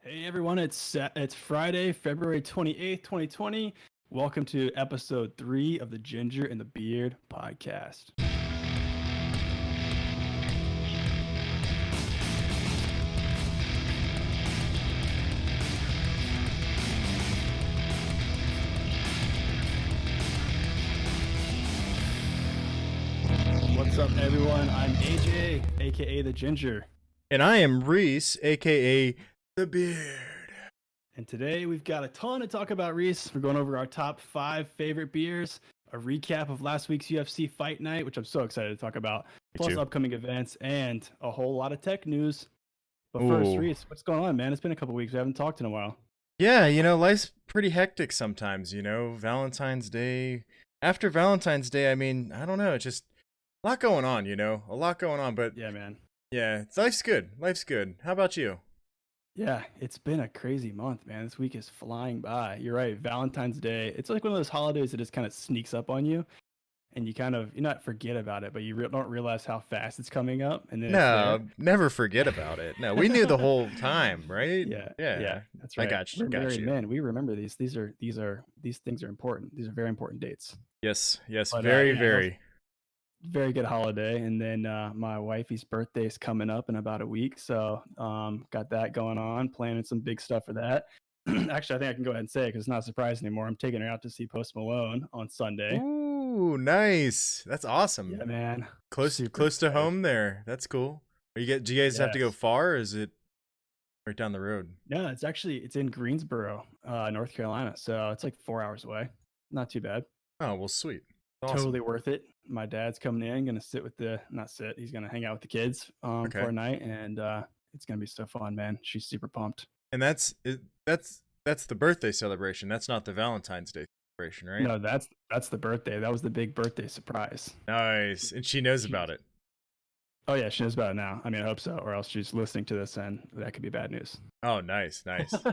Hey everyone, it's Friday, February 28th, 2020. Welcome to episode 3 of the Ginger and the Beard podcast. What's up everyone? I'm AJ, aka the Ginger. And I am Reese, aka the Beard. And today we've got a ton to talk about, Reese. We're going over our top 5 favorite beers, a recap of last week's UFC Fight Night, which I'm so excited to talk about, plus upcoming events, and a whole lot of tech news. But first, Reese, what's going on, man? It's been a couple weeks. We haven't talked in a while. Yeah, life's pretty hectic sometimes, Valentine's Day. After Valentine's Day, I don't know, it's just a lot going on, a lot going on. But yeah, man. Yeah, life's good. Life's good. How about you? Yeah, it's been a crazy month, man. This week is flying by. You're right. Valentine's Day. It's like one of those holidays that just kind of sneaks up on you, and you not forget about it, but you don't realize how fast it's coming up. And then no, never forget about it. No, we knew the whole time, right? Yeah. That's right. I got you. We're married men. We remember these. These things are important. These are very important dates. Yes. But, very. Very good holiday. And then my wifey's birthday is coming up in about a week, so got that going on, planning some big stuff for that. Actually, I think I can go ahead and say it because it's not a surprise anymore. I'm taking her out to see Post Malone on Sunday. Ooh, nice. That's awesome. Yeah, man. Close to home there. That's cool. Do you guys have to go far, or is it right down the road? No, it's in Greensboro, North Carolina, so it's like 4 hours away. Not too bad. Oh, well, sweet. Awesome. Totally worth it. My dad's coming in, gonna he's gonna hang out with the kids for a night, and it's gonna be so fun, man. She's super pumped. And that's the birthday celebration. That's not the Valentine's Day celebration, right? No, that's the birthday. That was the big birthday surprise. Nice. And she knows about it. Oh yeah, she knows about it now. I hope so, or else she's listening to this and that could be bad news. Oh, nice.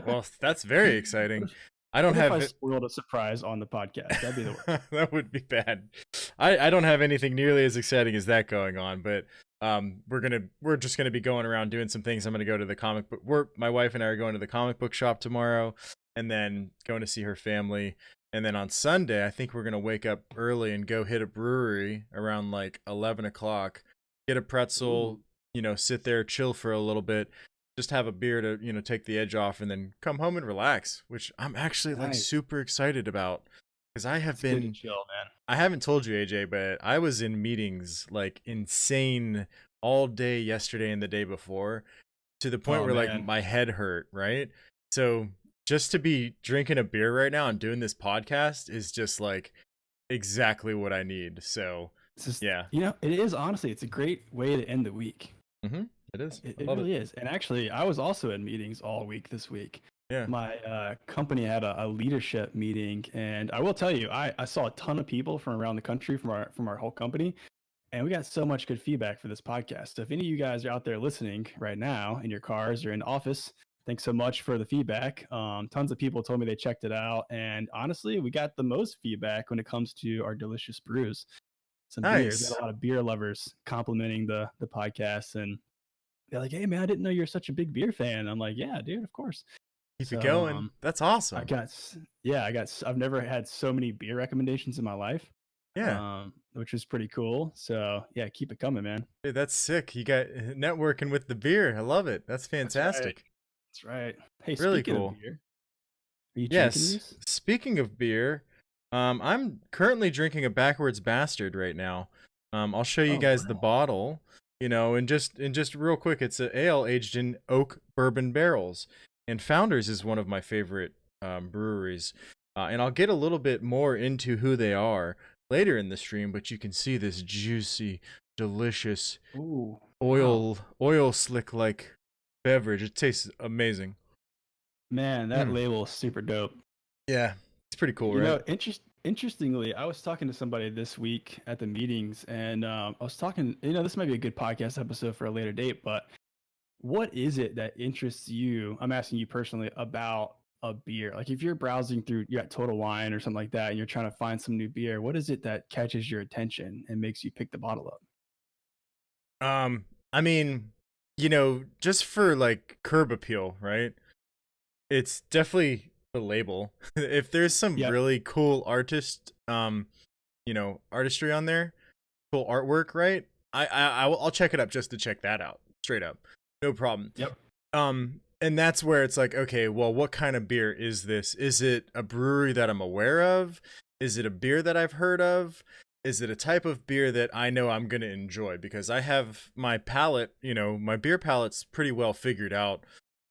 Well, that's very exciting. If I spoiled a surprise on the podcast, that'd be the worst. That would be bad. I don't have anything nearly as exciting as that going on, but we're just gonna be going around doing some things. I'm gonna go to the comic book. My wife and I are going to the comic book shop tomorrow, and then going to see her family. And then on Sunday, I think we're gonna wake up early and go hit a brewery around like 11 o'clock, get a pretzel, sit there, chill for a little bit. Just have a beer to, take the edge off, and then come home and relax, which I'm actually like super excited about, because I have been chill, man. I haven't told you, AJ, but I was in meetings like insane all day yesterday and the day before, to the point where like my head hurt, right? So just to be drinking a beer right now and doing this podcast is just like exactly what I need. So yeah, it is, honestly, it's a great way to end the week. Mm-hmm. It is. It really is. And actually, I was also in meetings all week this week. Yeah. My company had a leadership meeting, and I will tell you, I saw a ton of people from around the country from our whole company, and we got so much good feedback for this podcast. So if any of you guys are out there listening right now in your cars or in the office, thanks so much for the feedback. Tons of people told me they checked it out, and honestly, we got the most feedback when it comes to our delicious brews. Some beers. We had a lot of beer lovers complimenting the podcast, and they're like, "Hey man, I didn't know you're such a big beer fan." I'm like, "Yeah, dude, of course." Keep it going. That's awesome. I've never had so many beer recommendations in my life. Yeah. Which is pretty cool. So yeah, keep it coming, man. Dude, that's sick. You got networking with the beer. I love it. That's fantastic. That's right. Hey, really speaking cool. of beer, are you yes. drinking these? Speaking of beer, I'm currently drinking a Backwards Bastard right now. I'll show you guys the bottle. And just real quick, it's an ale aged in oak bourbon barrels, and Founders is one of my favorite breweries. And I'll get a little bit more into who they are later in the stream, but you can see this juicy, delicious oil slick like beverage. It tastes amazing. Man, that label is super dope. Yeah, it's pretty cool, right? Interestingly, I was talking to somebody this week at the meetings, and I was talking, this might be a good podcast episode for a later date, but what is it that interests you? I'm asking you personally about a beer. Like if you're browsing through, you're at Total Wine or something like that, and you're trying to find some new beer, what is it that catches your attention and makes you pick the bottle up? Just for like curb appeal, right? It's definitely the label. If there's some Yep. really cool artistry on there, cool artwork, right? I'll check it up just to check that out. Straight up. No problem. Yep. And that's where it's like, okay, well, what kind of beer is this? Is it a brewery that I'm aware of? Is it a beer that I've heard of? Is it a type of beer that I know I'm going to enjoy? Because I have my palate, my beer palate's pretty well figured out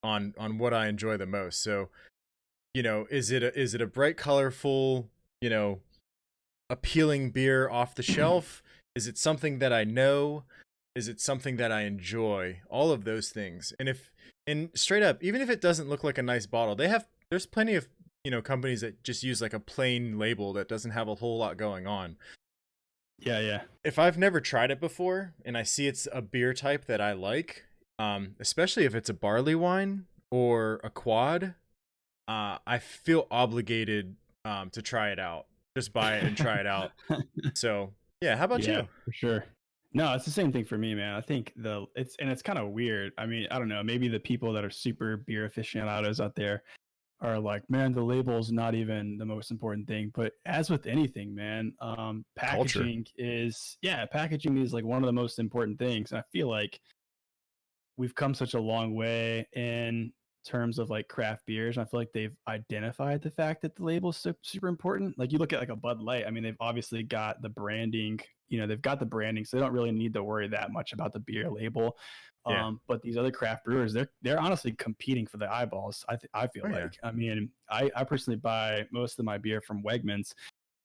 on what I enjoy the most. So, is it a bright, colorful, appealing beer off the shelf? Is it something that I know? Is it something that I enjoy? All of those things. And straight up, even if it doesn't look like a nice bottle, there's plenty of, companies that just use like a plain label that doesn't have a whole lot going on. Yeah, yeah. If I've never tried it before and I see it's a beer type that I like, especially if it's a barley wine or a quad, I feel obligated to try it out. Just buy it and try it out. So yeah, how about Yeah, you? for sure. No, it's the same thing for me, man. I think it's kind of weird. I mean, I don't know. Maybe the people that are super beer aficionados out there are like, man, the label's not even the most important thing. But as with anything, man, Culture. packaging is like one of the most important things. And I feel like we've come such a long way in terms of like craft beers. And I feel like they've identified the fact that the label is super important. Like you look at like a Bud Light. I mean, they've obviously got the branding. They've got the branding, so they don't really need to worry that much about the beer label. Yeah. But these other craft brewers, they're honestly competing for the eyeballs. I feel Oh yeah. like. I mean, I personally buy most of my beer from Wegmans,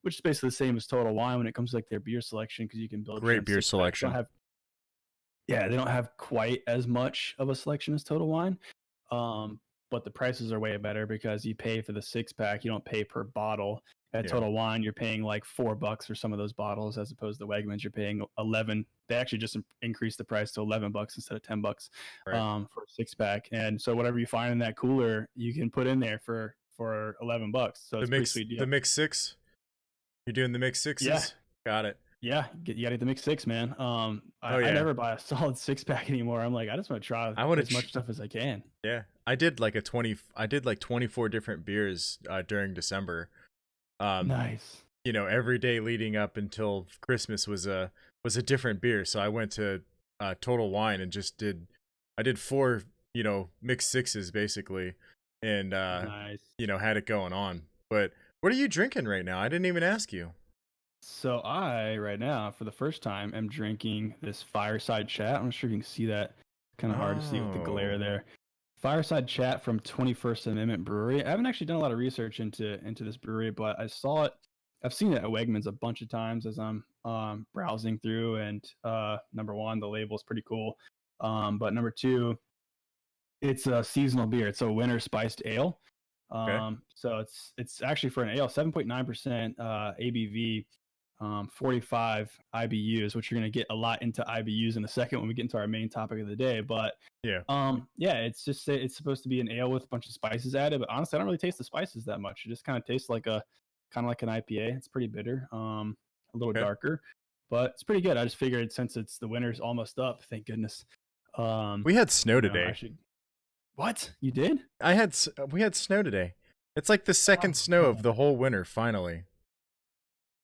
which is basically the same as Total Wine when it comes to like their beer selection because you can build your Great own beer six packs. selection. They don't have quite as much of a selection as Total Wine. But the prices are way better because you pay for the six pack, you don't pay per bottle. At Yeah. Total Wine, you're paying like $4 for some of those bottles, as opposed to Wegmans, you're paying 11. They actually just increased the price to $11 instead of $10 Right. for a six pack. And so whatever you find in that cooler, you can put in there for $11. So The it's a pretty mix sweet the deal. mix six. You're doing the mix Yeah, sixes? Got it. yeah, you gotta get the mix six, man. Oh I yeah. never buy a solid six pack anymore. I'm like, I just want to try I want as to much stuff as I can. yeah. I did like 24 different beers during December. Um Nice. every day leading up until Christmas was a different beer. So I went to Total Wine and I did four, mixed sixes basically, and Nice. had it going on. But what are you drinking right now? I didn't even ask you. So I, right now, for the first time, am drinking this Fireside Chat. I'm not sure if you can see that. Kind of hard to see with the glare Oh, there. Fireside Chat from 21st Amendment Brewery. I haven't actually done a lot of research into this brewery, but I saw it. I've seen it at Wegmans a bunch of times as I'm browsing through. And number one, the label is pretty cool. But number two, it's a seasonal beer. It's a winter spiced ale. okay. So it's actually for an ale, 7.9% ABV, 45 IBUs, which you're going to get a lot into IBUs in a second when we get into our main topic of the day. But Yeah. yeah, it's supposed to be an ale with a bunch of spices added, but honestly, I don't really taste the spices that much. It just kind of tastes like an IPA. It's pretty bitter, a little Okay. darker, but it's pretty good. I just figured since it's the winter's almost up, thank goodness. Um, We had snow I today. should. What you did? We had snow today. It's like the second Oh snow of man. the whole winter finally.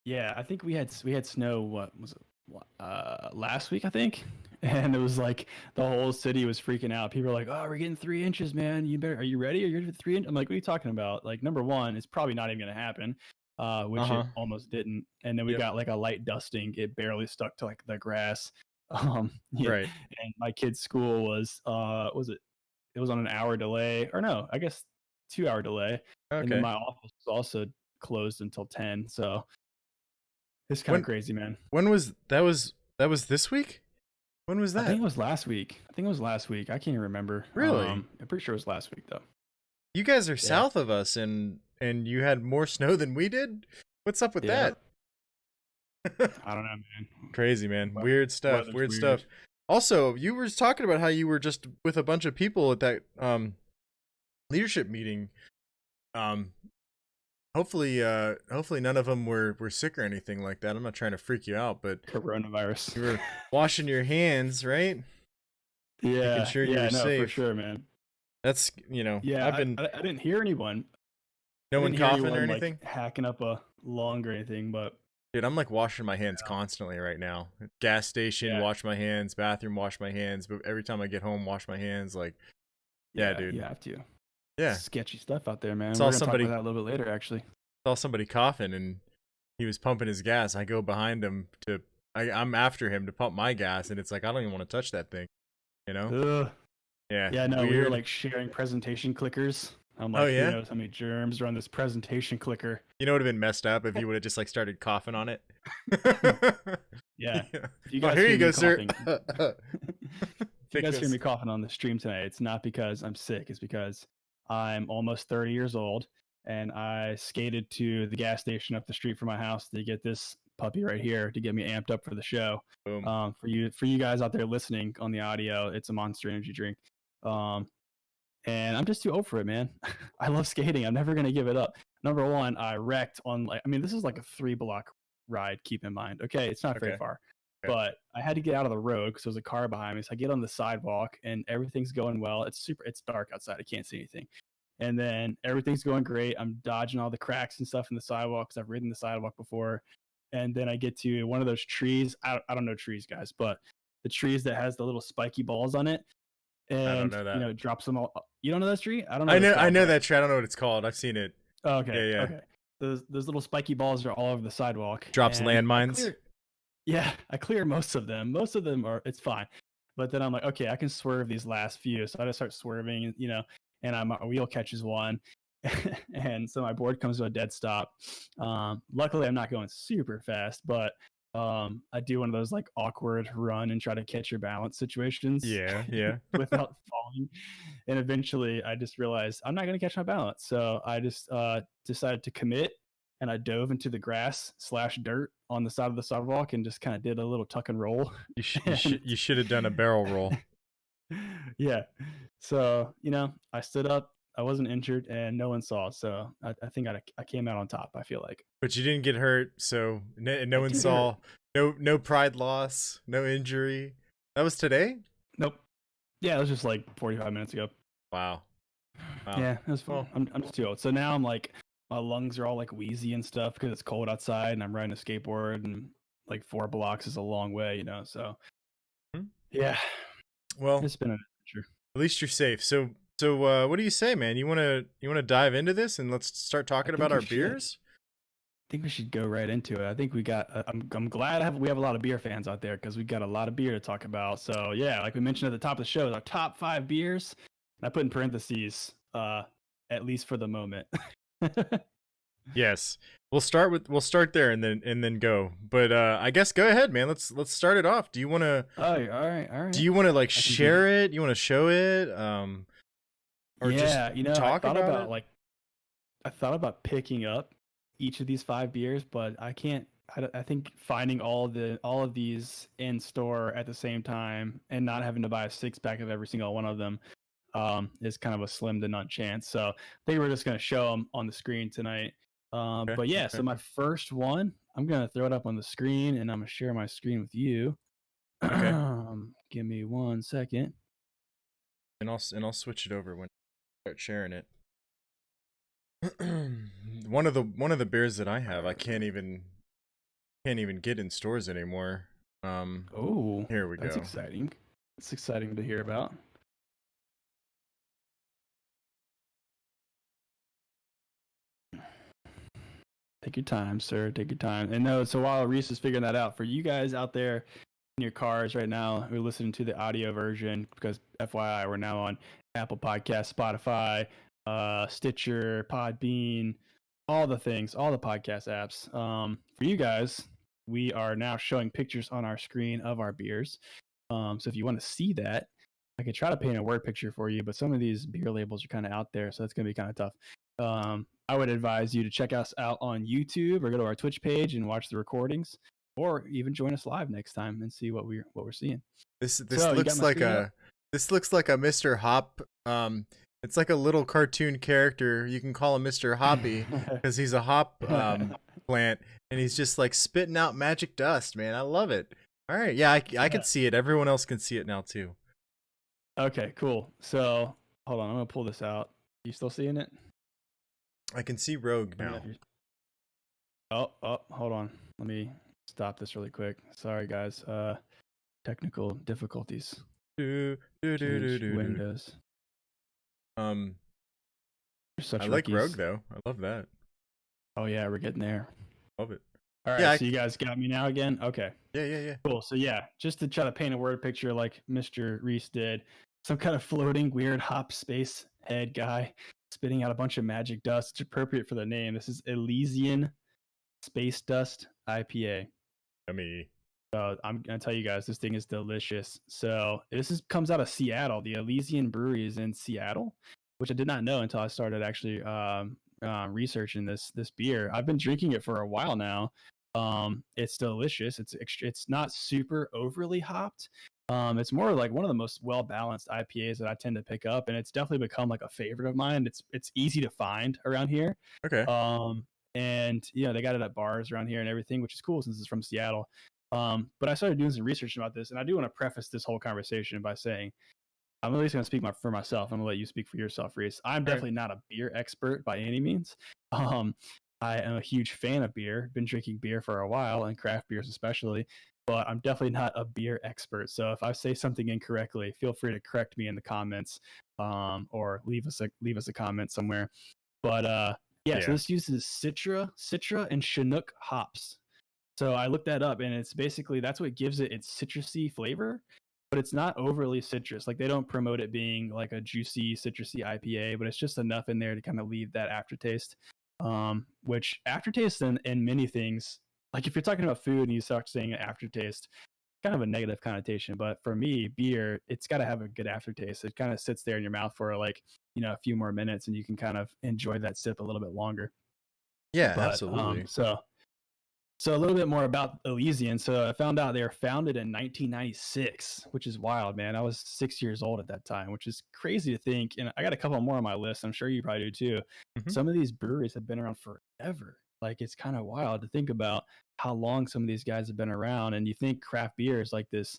Yeah, I think we had snow. What was it? Last week, I think, and it was like the whole city was freaking out. People were like, "Oh, we're getting 3 inches, man! Are you ready? Are you ready for 3 inches?" I'm like, "What are you talking about?" Like, number one, it's probably not even going to happen, which it Uh-huh. almost didn't. And then we Yep. got like a light dusting. It barely stuck to like the grass. Yeah, Right. and my kid's school was it? It was on an hour delay, or no, I guess 2 hour delay, and then Okay. my office was also closed until 10. So it's kind of When crazy, man. when was that was this week? When was I think that? it was last week. I can't even remember. Really? I'm pretty sure it was last week though. You guys are Yeah. south of us and you had more snow than we did? What's up with Yeah. that? I don't know, man. Crazy, man. But Weird stuff. weather's Weird stuff. weird. Also, you were talking about how you were just with a bunch of people at that leadership meeting. Um hopefully none of them were sick or anything like that. I'm not trying to freak you out, but Coronavirus. you were washing your hands, right? Making Yeah. sure you Yeah. were No, for safe. sure, man. That's, you know, Yeah, I've been I didn't hear anyone. no I one didn't hear coughing or anyone like anything. hacking up a lung or anything, but Dude, I'm like washing my hands constantly right now. Gas station, yeah, wash my hands. Bathroom, wash my hands. But every time I get home, wash my hands. Like, yeah, yeah, dude. you have to. Yeah. Sketchy stuff out there, man. Saw We're gonna talk about somebody that a little bit later, actually. saw somebody coughing and he was pumping his gas. I go behind him I'm after him to pump my gas, and it's like I don't even want to touch that thing. You know? Ugh. Yeah. Yeah, no, we were Weird. like sharing presentation clickers. I'm Oh like, who yeah. knows how many germs are on this presentation clicker? You know, it would have been messed up if you would have just like started coughing on it. Yeah. Yeah. If you Oh, guys here hear you me go, sir. coughing, if you Take guys hear this. me coughing on the stream tonight, it's not because I'm sick. It's because I'm almost 30 years old and I skated to the gas station up the street from my house to get this puppy right here to get me amped up for the show. Boom. For you guys out there listening on the audio, it's a Monster Energy drink. Um, and I'm just too old for it, man. I love skating. I'm never gonna give it up. Number one, I wrecked on like, I mean, this is like a 3 block ride. Keep in mind, okay, it's not very Okay. far, Okay. but I had to get out of the road because there was a car behind me. So I get on the sidewalk and everything's going well. It's dark outside. I can't see anything, and then everything's going great. I'm dodging all the cracks and stuff in the sidewalk because I've ridden the sidewalk before. And then I get to one of those trees. I don't know trees, guys, but the trees that has the little spiky balls on it, I don't and know that. it drops them all. You don't know that tree? I don't know I what it's know I called, know but that tree. I don't know what it's called. I've seen it. okay, Yeah, yeah. okay. Those little spiky balls are all over the sidewalk, Drops and landmines. I clear most of them. Most of them are it's fine, but then I'm like, okay, I can swerve these last few, so I just start swerving, and my wheel catches one, and so my board comes to a dead stop. Luckily, I'm not going super fast, but I do one of those like awkward run and try to catch your balance situations Yeah, yeah. without falling. And eventually, I just realized I'm not going to catch my balance, so I just decided to commit, and I dove into the grass slash dirt on the side of the sidewalk and just kind of did a little tuck and roll. And You should have done a barrel roll. yeah, so I stood up. I wasn't injured, and no one saw. So I think I came out on top. I feel like But you didn't get hurt, so no I one did hurt. saw. No pride loss, no injury. That was today? Nope. Yeah, it was just like 45 minutes ago. Wow. Wow. Yeah, it was fun. Well, I'm just too old. So now I'm like, my lungs are all like wheezy and stuff because it's cold outside and I'm riding a skateboard and like 4 blocks is a long way, So hmm. yeah, Well, it's been an adventure. at least you're safe. So what do you say, man? You wanna dive into this and let's start I talking about think we our should. beers? I think we should go right into it. I think we got. I'm glad we have a lot of beer fans out there because we got a lot of beer to talk about. So yeah, like we mentioned at the top of the show, our top 5 beers. And I put in parentheses, at least for the moment. Yes. We'll start there and then go. But I guess go ahead, man. Let's start it off. Do you wanna Oh, all right, all right. do you wanna like I can do share that. it? You wanna show it? Or just Yeah, talk about it? I thought about picking up each of these 5 beers, but I can't. I think finding all of these in store at the same time and not having to buy a 6 pack of every single one of them is kind of a slim to none chance. So I think we're just gonna show them on the screen tonight. Okay. But yeah, so Okay. my first one, I'm gonna throw it up on the screen and I'm gonna share my screen with you. Okay. Give me 1 second. And I'll switch it over when I start sharing it. One of the beers that I have, I can't even get in stores anymore. Oh, Here we that's go. exciting. It's exciting to hear about. Take your time, sir. Take your time. And no, so while Reese is figuring that out, for you guys out there in your cars right now who are listening to the audio version, because FYI, we're now on Apple Podcast, Spotify, Stitcher, Podbean, all the things, all the podcast apps. For you guys, we are now showing pictures on our screen of our beers. So if you want to see that, I could try to paint a word picture for you, but some of these beer labels are kind of out there, so it's going to be kind of tough. I would advise you to check us out on YouTube or go to our Twitch page and watch the recordings, or even join us live next time and see what we're seeing. This So you got looks my like screen up? this looks like a Mr. Hop. It's like a little cartoon character. You can call him Mr. Hoppy because he's a hop plant and he's just like spitting out magic dust, man. I love it. All right, yeah, I can see it. Everyone else can see it now too. Okay, cool. So hold on, I'm gonna pull this out. You still seeing it? I can see Rogue Let me know now. if you're. Oh, hold on. Let me stop this really quick. Sorry, guys. Technical difficulties. Do, do, do, do, Change do, do. windows. Um, You're I such like Rogue rookies. though. I love that. Oh yeah, we're getting there. Love it. All Yeah, right, so you guys got me now again? Okay, yeah. cool. So yeah, just to try to paint a word picture like Mr. Reese did, some kind of floating weird hop space head guy spitting out a bunch of magic dust. It's appropriate for the name. This is Elysian Space Dust IPA. Yummy. So I'm gonna tell you guys, this thing is delicious. So comes out of Seattle. The Elysian Brewery is in Seattle, which I did not know until I started actually researching this beer. I've been drinking it for a while now. It's delicious. It's not super overly hopped. It's more like one of the most well balanced IPAs that I tend to pick up, and it's definitely become like a favorite of mine. It's easy to find around here. Okay. And they got it at bars around here and everything, which is cool since it's from Seattle. But I started doing some research about this, and I do want to preface this whole conversation by saying I'm at least going to speak for myself. I'm going to let you speak for yourself, Reese. I'm All right. definitely not a beer expert by any means. Um, I am a huge fan of beer. Been drinking beer for a while, and craft beers especially. But I'm definitely not a beer expert. So if I say something incorrectly, feel free to correct me in the comments, or leave us a comment somewhere. But yeah, so Yeah. this uses Citra, and Chinook hops. So I looked that up, and it's basically that's what gives it its citrusy flavor, but it's not overly citrus. Like they don't promote it being like a juicy citrusy IPA, but it's just enough in there to kind of leave that aftertaste. Which aftertaste in many things, like if you're talking about food and you start saying aftertaste, kind of a negative connotation. But for me, beer, it's got to have a good aftertaste. It kind of sits there in your mouth for like a few more minutes, and you can kind of enjoy that sip a little bit longer. Yeah, But absolutely. so a little bit more about Elysian. So I found out they were founded in 1996, which is wild, man. I was 6 years old at that time, which is crazy to think. And I got a couple more on my list. I'm sure you probably do too. Mhm. Some of these breweries have been around forever. Like it's kind of wild to think about how long some of these guys have been around. And you think craft beer is like this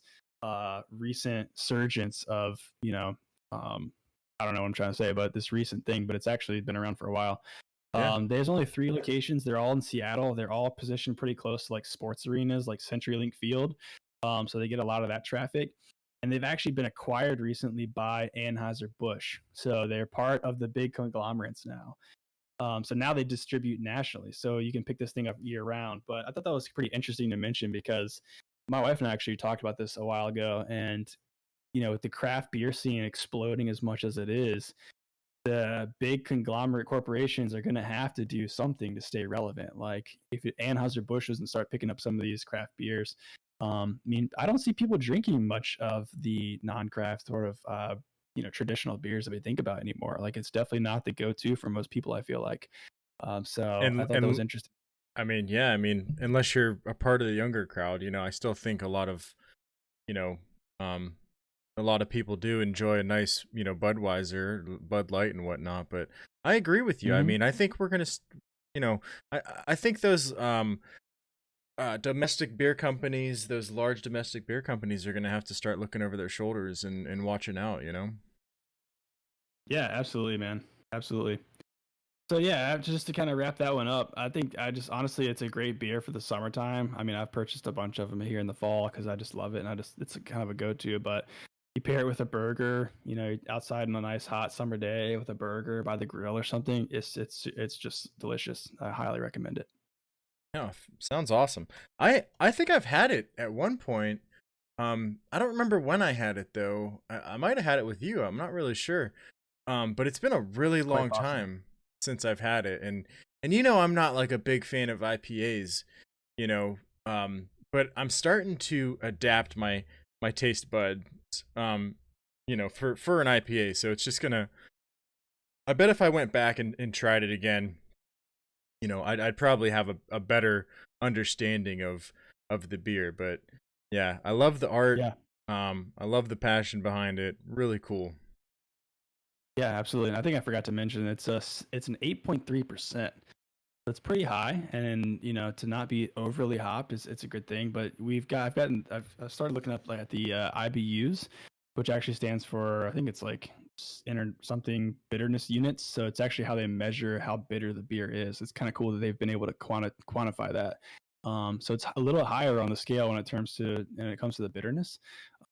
recent surgence of, I don't know what I'm trying to say, but this recent thing, but it's actually been around for a while. Yeah. There's only 3 locations. They're all in Seattle. They're all positioned pretty close to like sports arenas, like CenturyLink Field. So they get a lot of that traffic. And they've actually been acquired recently by Anheuser-Busch. So they're part of the big conglomerates now. So now they distribute nationally. So you can pick this thing up year round. But I thought that was pretty interesting to mention because my wife and I actually talked about this a while ago. And, with the craft beer scene exploding as much as it is, the big conglomerate corporations are going to have to do something to stay relevant. Like if Anheuser-Busch doesn't start picking up some of these craft beers, I mean, I don't see people drinking much of the non-craft sort of, traditional beers that we think about anymore. Like it's definitely not the go-to for most people, I feel like. So I thought that was And interesting. I mean, yeah, I mean, unless you're a part of the younger crowd, I still think a lot of, you know, um, a lot of people do enjoy a nice, Budweiser, Bud Light, and whatnot. But I agree with you. I Mm-hmm. mean, I think we're gonna, I think those domestic beer companies, those large domestic beer companies, are gonna have to start looking over their shoulders and watching out. Yeah, absolutely, man. Absolutely. So yeah, just to kind of wrap that one up, I think I just honestly, it's a great beer for the summertime. I mean, I've purchased a bunch of them here in the fall because I just love it, and it's a kind of a go-to. But you pair it with a burger, outside on a nice hot summer day with a burger by the grill or something. It's just delicious. I highly recommend it. Yeah, sounds awesome. I think I've had it at one point. I don't remember when I had it though. I might have had it with you. I'm not really sure. But it's been a really It's quite long possible. time since I've had it, and I'm not like a big fan of IPAs, you know. But I'm starting to adapt my taste buds, for an IPA. So it's just gonna. I bet if I went back and tried it again, I'd probably have a better understanding of the beer. But yeah, I love the art. Yeah, I love the passion behind it. Really cool. yeah, absolutely. And I think I forgot to mention it's an 8.3%. That's pretty high, and to not be overly hopped is it's a good thing. But I've started looking up like at the IBUs, which actually stands for, I think it's like something bitterness units. So it's actually how they measure how bitter the beer is. It's kind of cool that they've been able to quantify that. So it's a little higher on the scale when it comes to the bitterness.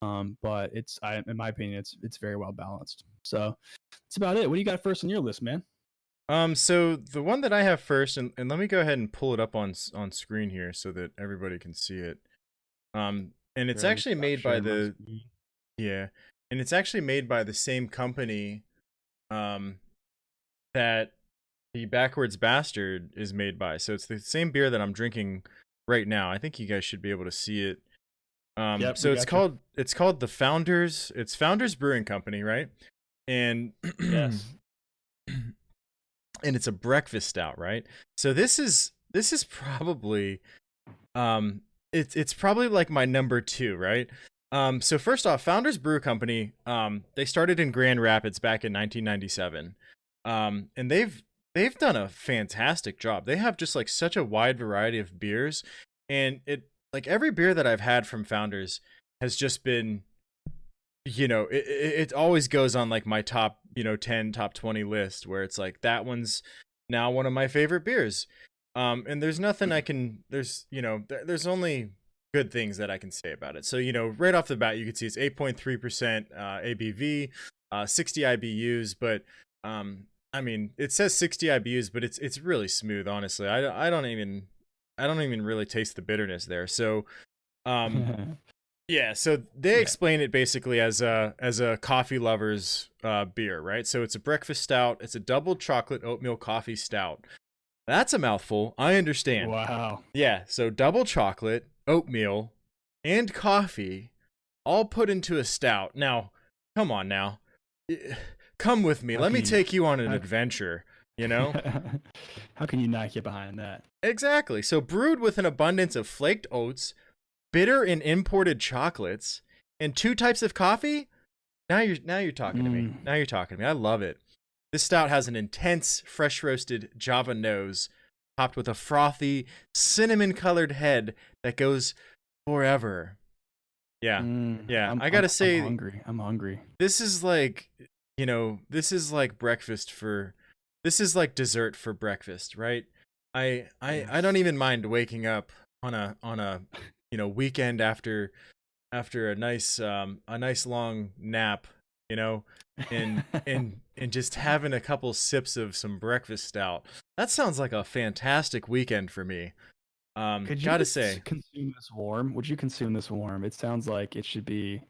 But in my opinion, it's very well balanced. So that's about it. What do you got first on your list, man? So the one that I have first, and let me go ahead and pull it up on screen here so that everybody can see it. And it's Here, let me actually stop made by sharing my the screen. yeah, and it's actually made by the same company, um, that the Backwards Bastard is made by. So it's the same beer that I'm drinking right now. I think you guys should be able to see it. Yep, we So got you. it's called the Founders. It's Founders Brewing Company, right? And Yes. and it's a breakfast stout, right? So this is probably it's probably like my number 2, right? So first off, Founders Brew Company, they started in Grand Rapids back in 1997. And they've done a fantastic job. They have just like such a wide variety of beers, and it like every beer that I've had from Founders has just been, it always goes on like my top 10, top 20 list, where it's like that one's now one of my favorite beers. And there's nothing I can there's only good things that I can say about it. So right off the bat you can see it's 8.3% ABV, 60 IBUs, but I mean, it says 60 IBUs, but it's really smooth, honestly. I don't even really taste the bitterness there. So yeah, so they Yeah. explain it basically as a coffee lover's beer, right? So it's a breakfast stout. It's a double chocolate oatmeal coffee stout. That's a mouthful. I understand. Wow. Yeah, so double chocolate, oatmeal, and coffee all put into a stout. Now, come on now. Come with me. How Let can me you take you on an how, adventure, you know? how can you not get behind that? Exactly. So brewed with an abundance of flaked oats, bitter and imported chocolates, and 2 types of coffee? Now you're talking to me. Mm. Now you're talking to me. I love it. This stout has an intense, fresh roasted Java nose, topped with a frothy, cinnamon colored head that goes forever. Yeah. Yeah. I gotta I'm say, hungry. I'm hungry. this is like, this is like this is like dessert for breakfast, right? I don't Yes. even mind waking up on a weekend after a nice long nap, you know, and just having a couple sips of some breakfast stout. That sounds like a fantastic weekend for me. Could you Gotta say. consume this warm? Would you consume this warm? It sounds like it should be.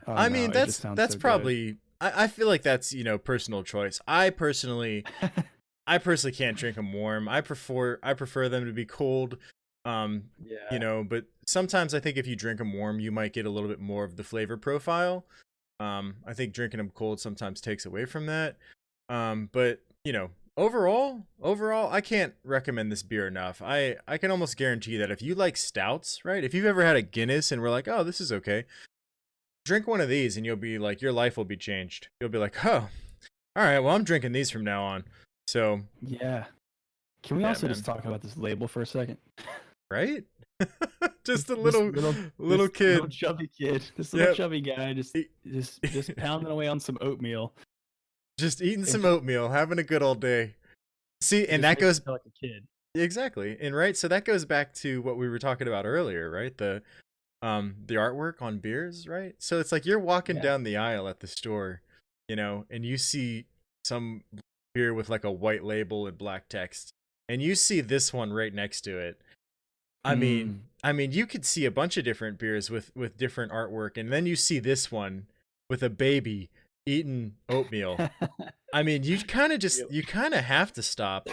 I I don't know. mean, It just sounds that's so good. probably I feel like that's, personal choice. I personally can't drink them warm. I prefer them to be cold. Yeah. But sometimes I think if you drink them warm, you might get a little bit more of the flavor profile. I think drinking them cold sometimes takes away from that. But overall, I can't recommend this beer enough. I can almost guarantee that if you like stouts, right? If you've ever had a Guinness and we're like, oh, this is okay, drink one of these and you'll be like, your life will be changed. You'll be like, oh, all right, well, I'm drinking these from now on. So Yeah. Can we yeah, also just man. talk about this label for a second? Right? This Just a this little little kid. chubby kid, this little Yep. chubby guy E- just pounding away on some oatmeal Just eating and some oatmeal, having a good old day. See, he and just that makes me goes feel like a kid. exactly. And right, so that goes back to what we were talking about earlier, right? The artwork on beers, right? So it's like you're walking Yeah. down the aisle at the store, and you see some beer with like a white label and black text, and you see this one right next to it. I Mm. mean, you could see a bunch of different beers with different artwork, and then you see this one with a baby eating oatmeal. I mean, Yep. you kind of have to stop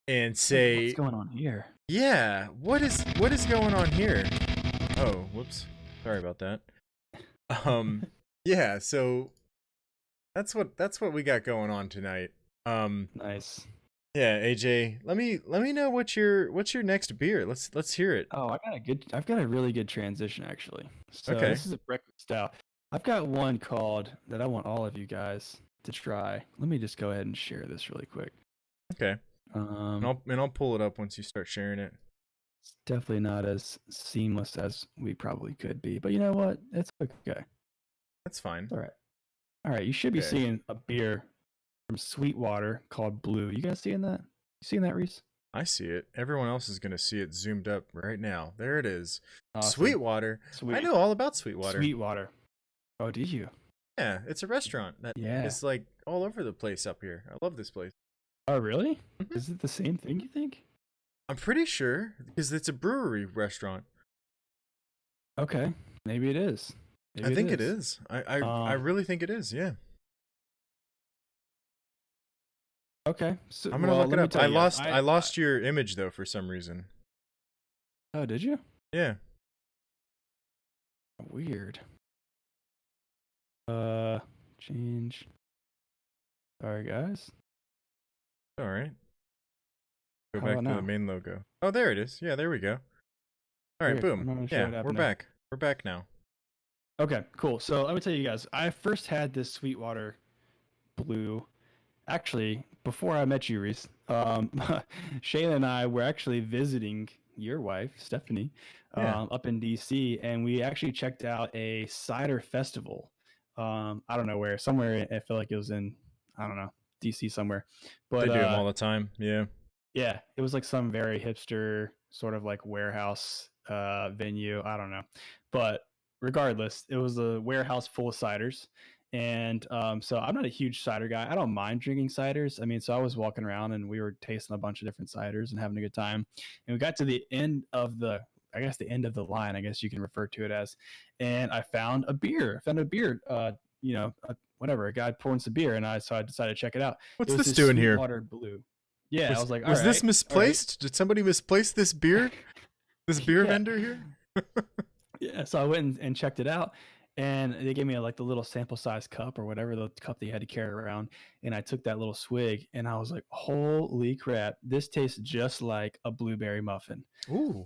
and Wait, what's say, going on here? yeah, what is going on here? Oh, whoops. Sorry about that. Um, yeah, so that's what we got going on tonight. Um, Nice. yeah, AJ, let me know what's your next beer. Let's hear it. Oh, I've got a really good transition actually. So Okay. this is a breakfast stout. I've got one called that I want all of you guys to try. Let me just go ahead and share this really quick. Okay. And Um, I'll pull it up once you start sharing it. it's definitely not as seamless as we probably could be, but you know what? It's okay. That's fine. All right. All right, you should be Okay. seeing a beer from Sweetwater called Blue. You guys seeing that? You seeing that, Reese? I see it. Everyone else is gonna see it zoomed up right now. There it is. Awesome. Sweetwater. I Sweet. know all about Sweetwater. Sweetwater. Oh, do you? Yeah, it's a restaurant that Yeah. is like all over the place up here. I love this place. Oh, really? Mhm. Is it the same thing, you think? I'm pretty sure because it's a brewery restaurant. Okay. Maybe it is. I Maybe it think it is. is. I Um, really think it is. Yeah. okay. So, I'm gonna well, look it let me up. tell you guys. I lost your image though for some reason. Oh, did you? Yeah. Weird. Change. Sorry, guys. All right. Go How back about to the now? main logo. Oh, there it is. Yeah, there we go. All right, Weird. I'm boom. not really sure Yeah, what we're happened there. back. We're back now. Okay, cool. So let me tell you guys. I first had this Sweetwater Blue actually before I met you, Reese. Shayla and I were actually visiting your wife, Stephanie, Yeah, up in DC, and we actually checked out a cider festival. I don't know where, somewhere. I feel like it was in, I don't know, DC somewhere, they but do them all the time. Yeah. yeah, it was like some very hipster sort of like warehouse venue. I don't know. But regardless, it was a warehouse full of ciders. And so I'm not a huge cider guy. I don't mind drinking ciders. I mean, so I was walking around and we were tasting a bunch of different ciders and having a good time. And we got to the end of the, I guess, the end of the line, I guess you can refer to it as. And I found a beer. I found a beer, whatever, a guy pouring some beer. So I decided to check it out. It What's was this this doing here? Sweetwater Blue. Yeah, I Was was like, was this all right. misplaced? Did somebody misplace this beer? This beer Yeah. vendor here? Yeah. So I went and checked it out, and they gave me like the little sample size cup or whatever the cup that you had to carry around. And I took that little swig, and I was like, holy crap, this tastes just like a blueberry muffin. Ooh.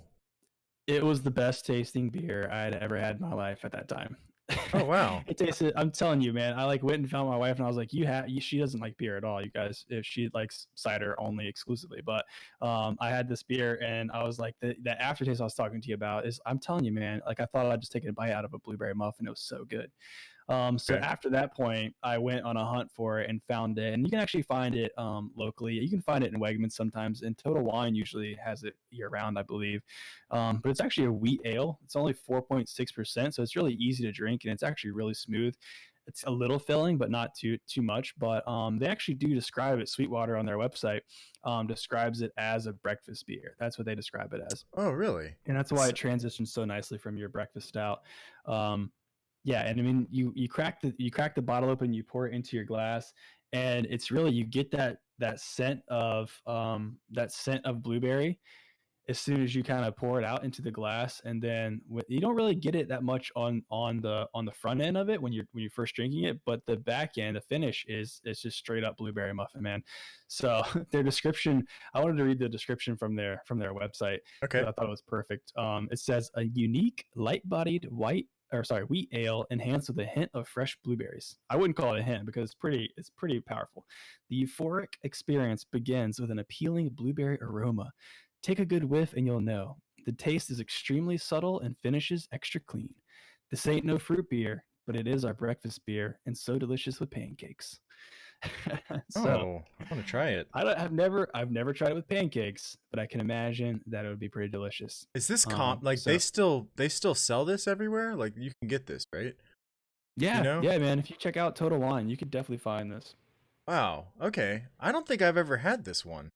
It was the best tasting beer I had ever had in my life at that time. Oh wow. It tasted. I'm telling you, man. I like went and found my wife, and I was like, She doesn't like beer at all, you guys. If she likes cider only exclusively, but I had this beer, and I was like, the aftertaste I was talking to you about is. I'm telling you, man. Like I thought I'd just take a bite out of a blueberry muffin. It was so good. So Okay. after that point, I went on a hunt for it and found it. And you can actually find it locally. You can find it in Wegmans sometimes. And Total Wine usually has it year round, I believe. But it's actually a wheat ale. It's only 4.6%, so it's really easy to drink and it's actually really smooth. It's a little filling, but not too much. But they actually do describe it. Sweetwater on their website describes it as a breakfast beer. That's what they describe it as, Oh really? and that's why It's, it transitions so nicely from your breakfast stout. Um, yeah, and I mean, you crack the bottle open, you pour it into your glass, and it's really you get that scent of blueberry as soon as you kind of pour it out into the glass, and then you don't really get it that much on the front end of it when you're first drinking it, but the back end, the finish is just straight up blueberry muffin, man. So their description, I wanted to read the description from their website okay. because I thought it was perfect. It says a unique, light-bodied wheat ale enhanced with a hint of fresh blueberries. I wouldn't call it a hint because it's pretty powerful. The euphoric experience begins with an appealing blueberry aroma. Take a good whiff and you'll know. The taste is extremely subtle and finishes extra clean. This ain't no fruit beer, but it is our breakfast beer and so delicious with pancakes. So Oh, I want to try it. I've never tried it with pancakes, but I can imagine that it would be pretty delicious. Is this comp like So they still sell this everywhere? Like you can get this, right? You yeah, know? yeah, man. If you check out Total Wine, you could definitely find this. Wow. Okay. I don't think I've ever had this one.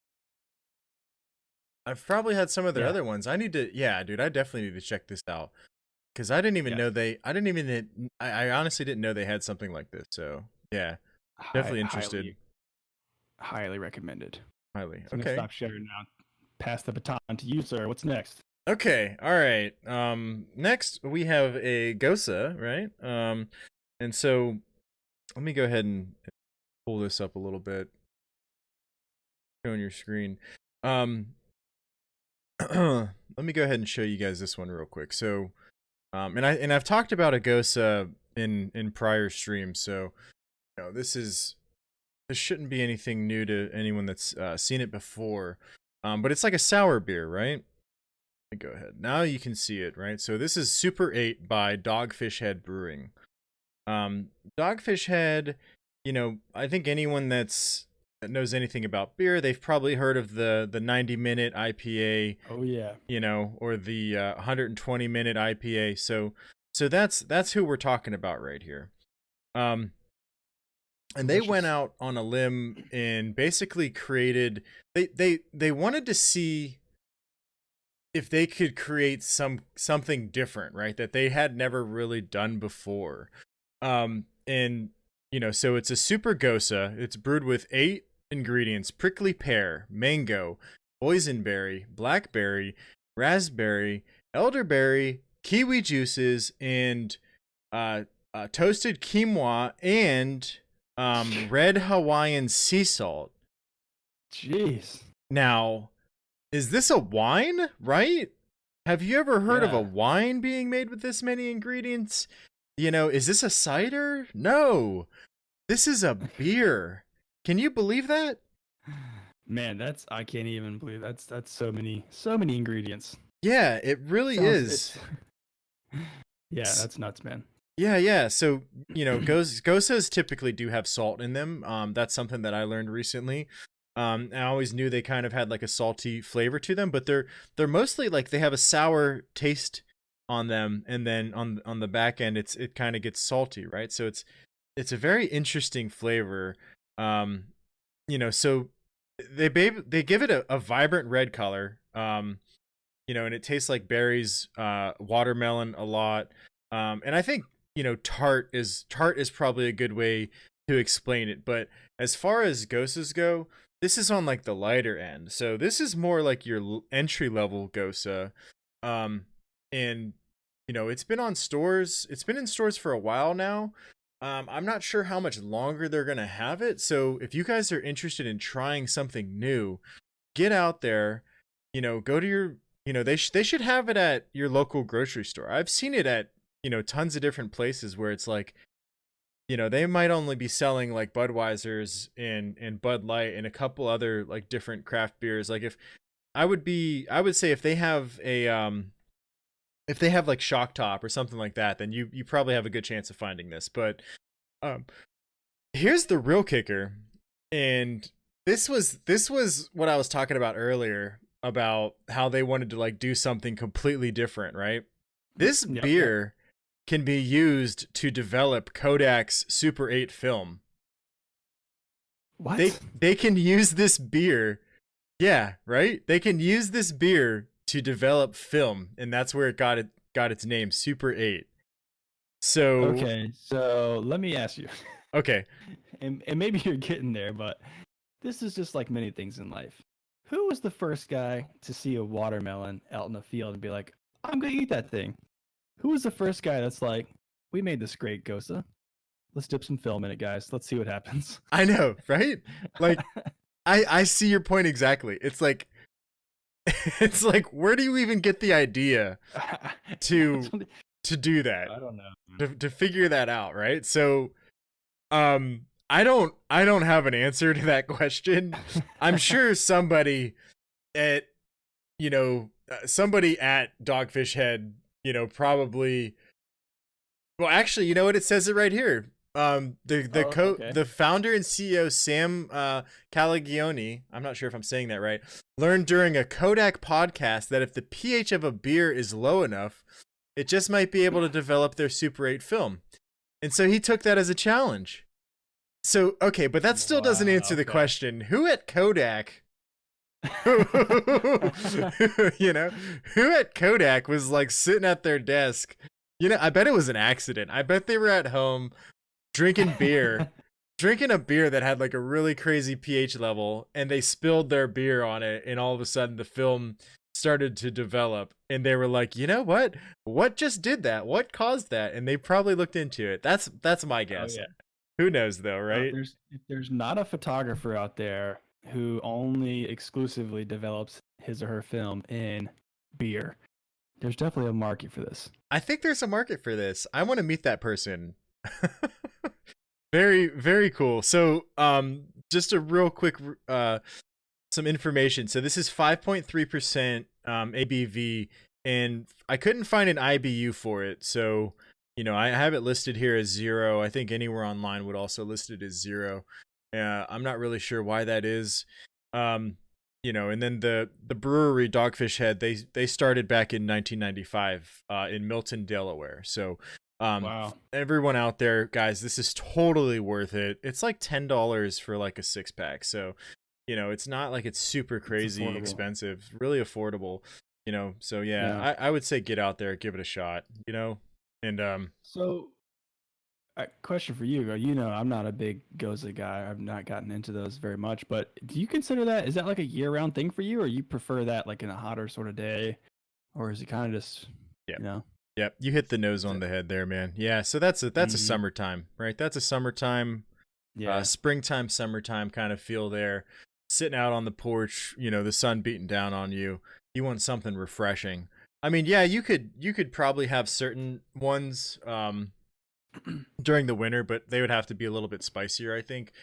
I've probably had some of their Yeah, other ones. I need to, yeah, dude, I definitely need to check this out because I didn't even yeah. know I didn't even, I honestly didn't know they had something like this. So yeah, definitely interested. Highly, highly recommended. Highly. So I'm gonna Okay. stop sharing now. Pass the baton to you, sir. What's next? Okay. All right. Next we have a Gosa, right? And so let me go ahead and pull this up a little bit, on your screen. Um, let me go ahead and show you guys this one real quick. So, and I've talked about Agosa in prior streams, so this shouldn't be anything new to anyone that's seen it before. But it's like a sour beer, right? Let me go ahead. Now you can see it, right? So this is Super 8 by Dogfish Head Brewing. Um, Dogfish Head, I think anyone that knows anything about beer, they've probably heard of the 90-minute IPA, Oh yeah, or the 120-minute IPA. So that's who we're talking about right here. Um, and they went delicious. out on a limb and basically created. They wanted to see if they could create something different, right? That they had never really done before. And so it's a super gosa. It's brewed with 8 ingredients: prickly pear, mango, boysenberry, blackberry, raspberry, elderberry, kiwi juices, and toasted quinoa and red Hawaiian sea salt. Jeez. Now, is this a wine, right? Have you ever heard of a Yeah. wine being made with this many ingredients? Is this a cider? No. This is a beer. Can you believe that? Man, I can't even believe that's so many ingredients. Yeah, it really Sounds is. it's Yeah, that's nuts, man. Yeah. So, gosas typically do have salt in them. That's something that I learned recently. I always knew they kind of had like a salty flavor to them, but they're mostly like they have a sour taste on them, and then on the back end it kind of gets salty, right? So it's a very interesting flavor. So they give it a vibrant red color. And it tastes like berries, watermelon a lot. And I think, tart is probably a good way to explain it. But as far as gosas go, this is on like the lighter end. So this is more like your entry level gosa. And it's been on stores. It's been in stores for a while now. I'm not sure how much longer they're gonna have it. So if you guys are interested in trying something new, get out there. Go to your. They should have it at your local grocery store. I've seen it at tons of different places where it's like, they might only be selling like Budweisers and Bud Light and a couple other like different craft beers. Like I would say if they have if they have like Shock Top or something like that, then you probably have a good chance of finding this. But um, here's the real kicker, and this was what I was talking about earlier about how they wanted to like do something completely different, right? This Yep. beer can be used to develop Kodak's Super 8 film. They What? they can use this beer. Yeah, right? They can use this beer to develop film, and that's where it got its name, Super 8. So, Okay, so let me ask you, okay. and maybe you're getting there, but this is just like many things in life. Who was the first guy to see a watermelon out in the field and be like, "I'm gonna eat that thing"? Who was the first guy that's like, "We made this great Gosa. Let's dip some film in it, guys. Let's see what happens." I know, right? Like I see your point exactly. It's like it's like where do you even get the idea to do that? I don't know. To figure that out, right? So I don't have an answer to that question. I'm sure at somebody at Dogfish Head, probably. Well, actually, you know what? It says it right here. Okay. The founder and CEO Sam Calagione, I'm not sure if I'm saying that right, learned during a Kodak podcast that if the pH of a beer is low enough, it just might be able to develop their Super 8 film. And so he took that as a challenge. So, okay, but that still doesn't Wow. answer the Okay. question. Who at Kodak, you know, who at Kodak was like sitting at their desk? I bet it was an accident. I bet they were at home drinking beer, drinking a beer that had like a really crazy pH level, and they spilled their beer on it, and all of a sudden the film started to develop, and they were like, you know what just did that? What caused that? And they probably looked into it. That's my Oh guess. yeah. Who knows though, Well, right? if there's not a photographer out there who only exclusively develops his or her film in beer, there's definitely a market for this. I think there's a market for this. I want to meet that person. Very, very cool. So, just a real quick, some information. So this is 5.3% ABV, and I couldn't find an IBU for it. So, I have it listed here as 0. I think anywhere online would also list it as 0. I'm not really sure why that is. Um, and then the brewery Dogfish Head, they started back in 1995 in Milton, Delaware. So Wow. everyone out there, guys, this is totally worth it. It's like $10 for like a 6-pack. So, it's not like it's super It's crazy affordable. expensive, really affordable, so yeah, Yeah. I would say get out there, give it a shot, and So, question for you. I'm not a big Goza guy. I've not gotten into those very much, but do you consider that, is that like a year-round thing for you, or you prefer that like in a hotter sort of day, or is it kind of just, yeah. you know, Yep, you hit the nose is on it? the head there, man. Yeah, so that's a Mm, summertime, right? That's a summertime, yeah. springtime, summertime kind of feel there. Sitting out on the porch, the sun beating down on you. You want something refreshing. I mean, yeah, you could probably have certain ones during the winter, but they would have to be a little bit spicier, I think.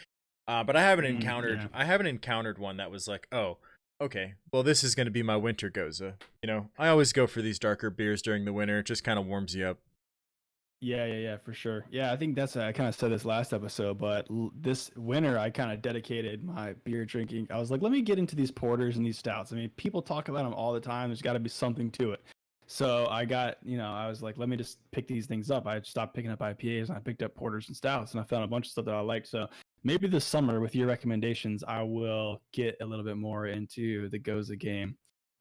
But I haven't encountered Yeah. I haven't encountered one that was like, oh, okay, well this is going to be my winter goza. I always go for these darker beers during the winter. It just kind of warms you up. Yeah, for sure. Yeah, I think I kind of said this last episode, but this winter I kind of dedicated my beer drinking. I was like, let me get into these porters and these stouts. I mean, people talk about them all the time. There's got to be something to it. So I was like, let me just pick these things up. I stopped picking up IPAs and I picked up porters and stouts, and I found a bunch of stuff that I liked. So maybe this summer, with your recommendations, I will get a little bit more into the Goza game,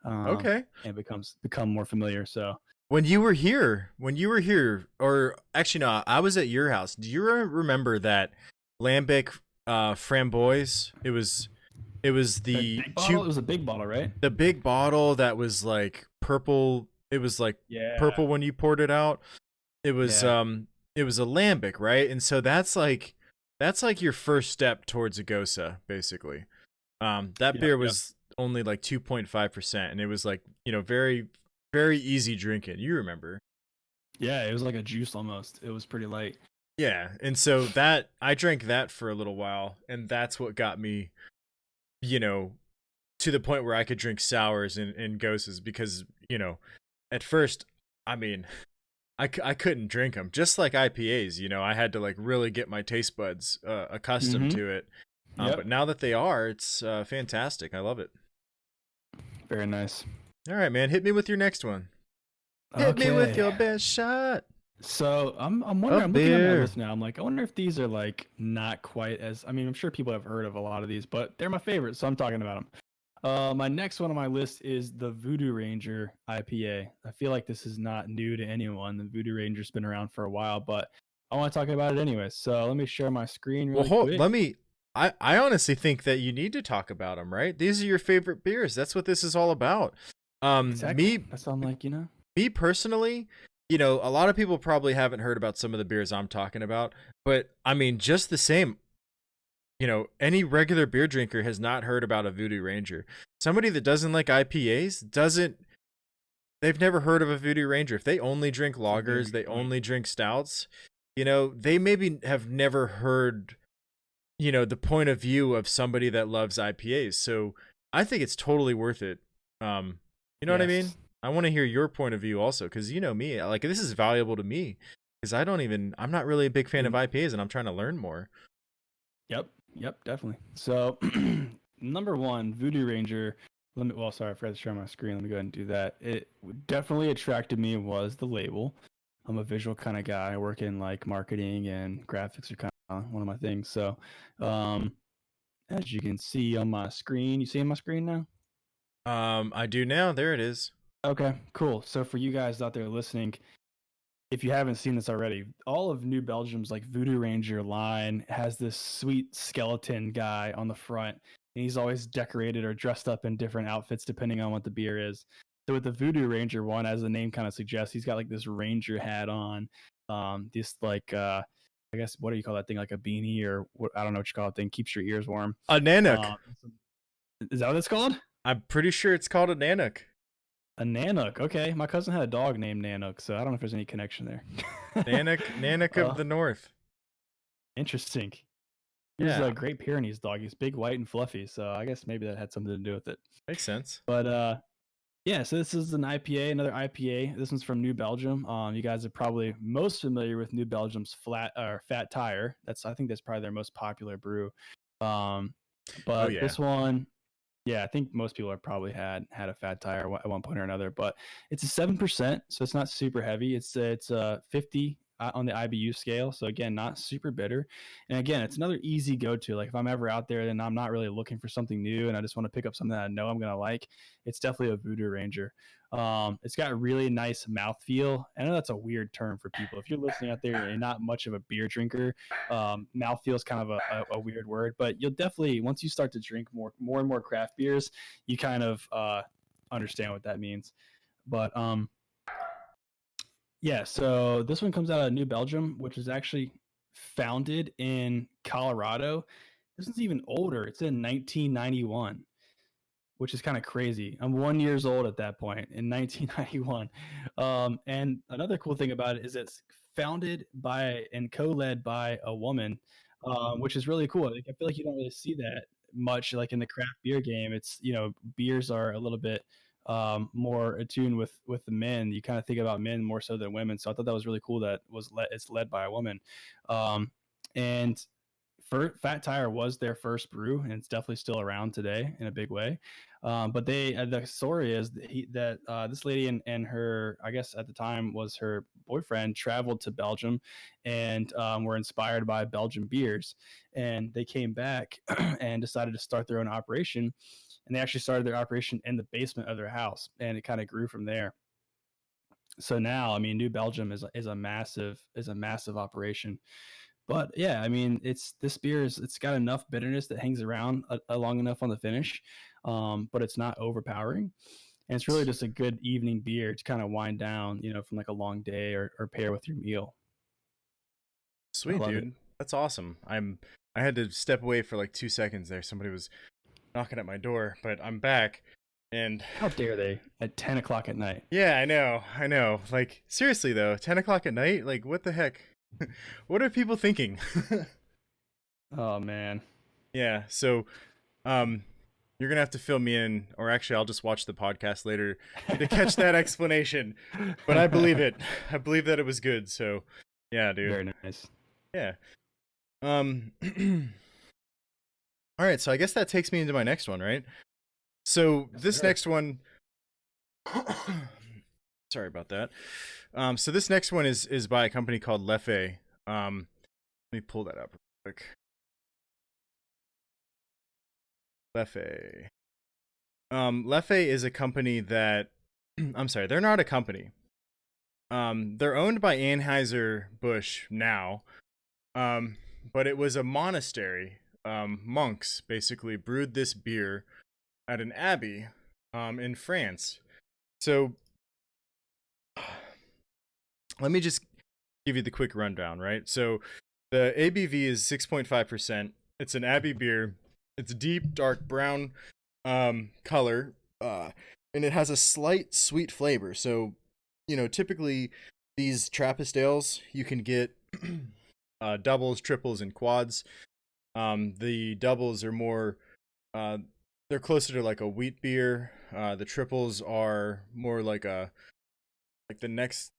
Okay. and become more familiar. So When you were here, or actually no, I was at your house. Do you remember that lambic framboise? It was the the big bottle, two it was a big bottle, right? the big bottle that was like purple. It was like Yeah, purple when you poured it out. It was yeah. um it was a lambic, right? And so that's like your first step towards a gosa, basically. That Yep, beer yep. was only like 2.5%, and it was like, very very easy drinking. You remember. Yeah, it was like a juice almost. It was pretty light. Yeah, and so that I drank that for a little while, and that's what got me, you know, to the point where I could drink sours and goses because, at first, I mean, I couldn't drink them just like IPAs. I had to like really get my taste buds accustomed Mm-hmm. to it. But Yep. now that they are, it's fantastic. I love it. Very nice. All right, man, hit me with your next one. Hit me with Okay. your best shot So I'm wondering, of I'm looking at my beer. list now. I'm like, I wonder if these are like not quite as, I mean, I'm sure people have heard of a lot of these, but they're my favorites, so I'm talking about them. My next one on my list is the Voodoo Ranger IPA. I feel like this is not new to anyone. The Voodoo Ranger's been around for a while, but I want to talk about it anyway. So let me share my screen Well, really quick. let me. I honestly think that you need to talk about them, right? These are your favorite beers. That's what this is all about. Exactly. Me That's what I'm like, me personally, a lot of people probably haven't heard about some of the beers I'm talking about, but I mean, just the same, any regular beer drinker has not heard about a Voodoo Ranger. Somebody that doesn't like IPAs doesn't. They've never heard of a Voodoo Ranger. If they only drink It's a very lagers, good they point. only drink stouts. They maybe have never heard the point of view of somebody that loves IPAs. So I think it's totally worth it. You know what I mean? Yes. I want to hear your point of view also, because me, like this is valuable to me, because I'm not really a big fan of And IPAs, and I'm trying to learn more. yep, definitely. So, number one, Voodoo Ranger. Sorry, I forgot to share my screen. Let me go ahead and do that. It definitely attracted me was the label. I'm a visual kind of guy. I work in like marketing and graphics are kind of one of my things. So, um, as you can see on my screen, you see on my screen now? I do now. There it is. Okay, cool. So for you guys out there listening, if you haven't seen this already, all of New Belgium's like Voodoo Ranger line has this sweet skeleton guy on the front, and he's always decorated or dressed up in different outfits depending on what the beer is. So with the Voodoo Ranger one, as the name kind of suggests, he's got like this ranger hat on, this like I guess what do you call that thing, like a beanie or what, I don't know what you call it, thing keeps your ears warm. A Nanook. Um, is that what it's called? I'm pretty sure it's called a Nanook. A Nanook. Okay, my cousin had a dog named Nanook, so I don't know if there's any connection there. Nanook of uh, the North. Interesting. He was a Yeah, Great Pyrenees dog. He's big, white, and fluffy, so I guess maybe that had something to do with it. makes sense. But Yeah, so this is an IPA, another IPA. This one's from New Belgium. You guys are probably most familiar with New Belgium's flat or Fat Tire. I think that's probably their most popular brew. Um, Oh but yeah. this one, yeah, I think most people have probably had a Fat Tire at one point or another. But it's a 7%, so it's not super heavy. It's 50 on the IBU scale, so again, not super bitter. And again, it's another easy go to. Like if I'm ever out there and I'm not really looking for something new, and I just want to pick up something that I know I'm gonna like, it's definitely a Voodoo Ranger. It's got really nice mouthfeel. I know that's a weird term for people. If you're listening out there and not much of a beer drinker, mouthfeel is kind of a weird word, but you'll definitely, once you start to drink more and more craft beers, you kind of understand what that means. But yeah, so this one comes out of New Belgium, which is actually founded in Colorado. This one's even older. It's in 1991, which is kind of crazy. I'm 1 years old at that point in 1991. And another cool thing about it is it's founded by and co-led by a woman, which is really cool. Like, I feel like you don't really see that much, like in the craft beer game. It's beers are a little bit more attuned with the men. You kind of think about men more so than women. So I thought that was really cool that it's led by a woman. And Fat Tire was their first brew, and it's definitely still around today in a big way. But the story is that this lady and her, I guess at the time was her boyfriend, traveled to Belgium and were inspired by Belgian beers, and they came back and decided to start their own operation. And they actually started their operation in the basement of their house, and it kind of grew from there. So now, I mean, New Belgium is a massive operation. But yeah, I mean, this beer it's got enough bitterness that hangs around long enough on the finish, but it's not overpowering. And it's really just a good evening beer to kind of wind down, from like a long day or pair with your meal. I Sweet, love it. dude. That's awesome. I had to step away for like 2 seconds there. Somebody was knocking at my door, but I'm back. And How dare they at 10 o'clock at night? yeah, I know. Like seriously though, 10 o'clock at night. Like what the heck? What are people thinking? Oh man. Yeah. So, um, you're gonna have to fill me in, or actually, I'll just watch the podcast later to catch that explanation. But I believe it. I believe that it was good. So, yeah, dude. Very nice. Yeah. Um. All right. So I guess that takes me into my next one, right? So Yes, this sir. next one. Sorry about that. So this next one is by a company called Leffe. Let me pull that up real quick. Leffe. Leffe is a company that I'm sorry, they're not a company. They're owned by Anheuser-Busch now. Um, but it was a monastery. Monks basically brewed this beer at an abbey in France. So let me just give you the quick rundown, right? So the ABV is 6.5%. It's an abbey beer. It's deep dark brown color, and it has a slight sweet flavor. So, typically these Trappist ales you can get doubles, triples, and quads. The doubles are more, they're closer to like a wheat beer. The triples are more like the next.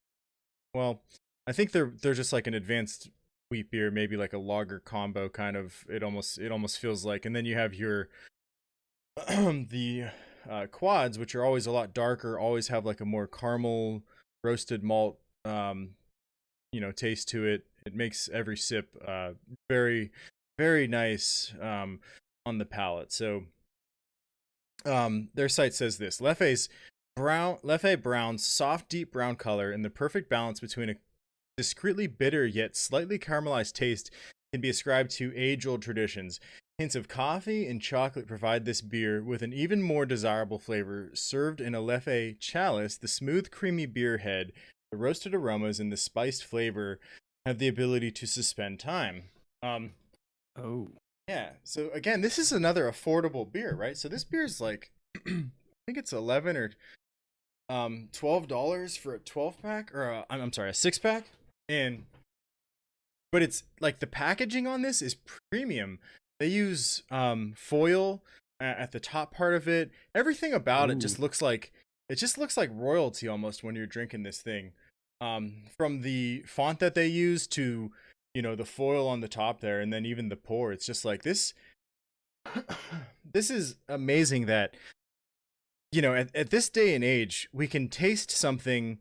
Well, I think they're just like an advanced wheat beer, maybe like a lager combo kind of. It almost feels like, and then you have your the quads, which are always a lot darker, always have like a more caramel roasted malt, taste to it. It makes every sip very, very nice on the palate. So their site says this: Leffe Brown's soft, deep brown color and the perfect balance between a discreetly bitter yet slightly caramelized taste can be ascribed to age-old traditions. Hints of coffee and chocolate provide this beer with an even more desirable flavor. Served in a Leffe chalice, the smooth, creamy beer head, the roasted aromas, and the spiced flavor have the ability to suspend time. Um, Oh. yeah. So again, this is another affordable beer, right? So this beer is like, I think it's 11 or $12 for a 12 pack, or I'm sorry, a 6 pack, and but it's like the packaging on this is premium. They use foil at the top part of it. Everything about it Ooh. just looks like it just looks like royalty almost when you're drinking this thing. From the font that they use to, the foil on the top there, and then even the pour. It's just like this. This is amazing that, at this day and age, we can taste something.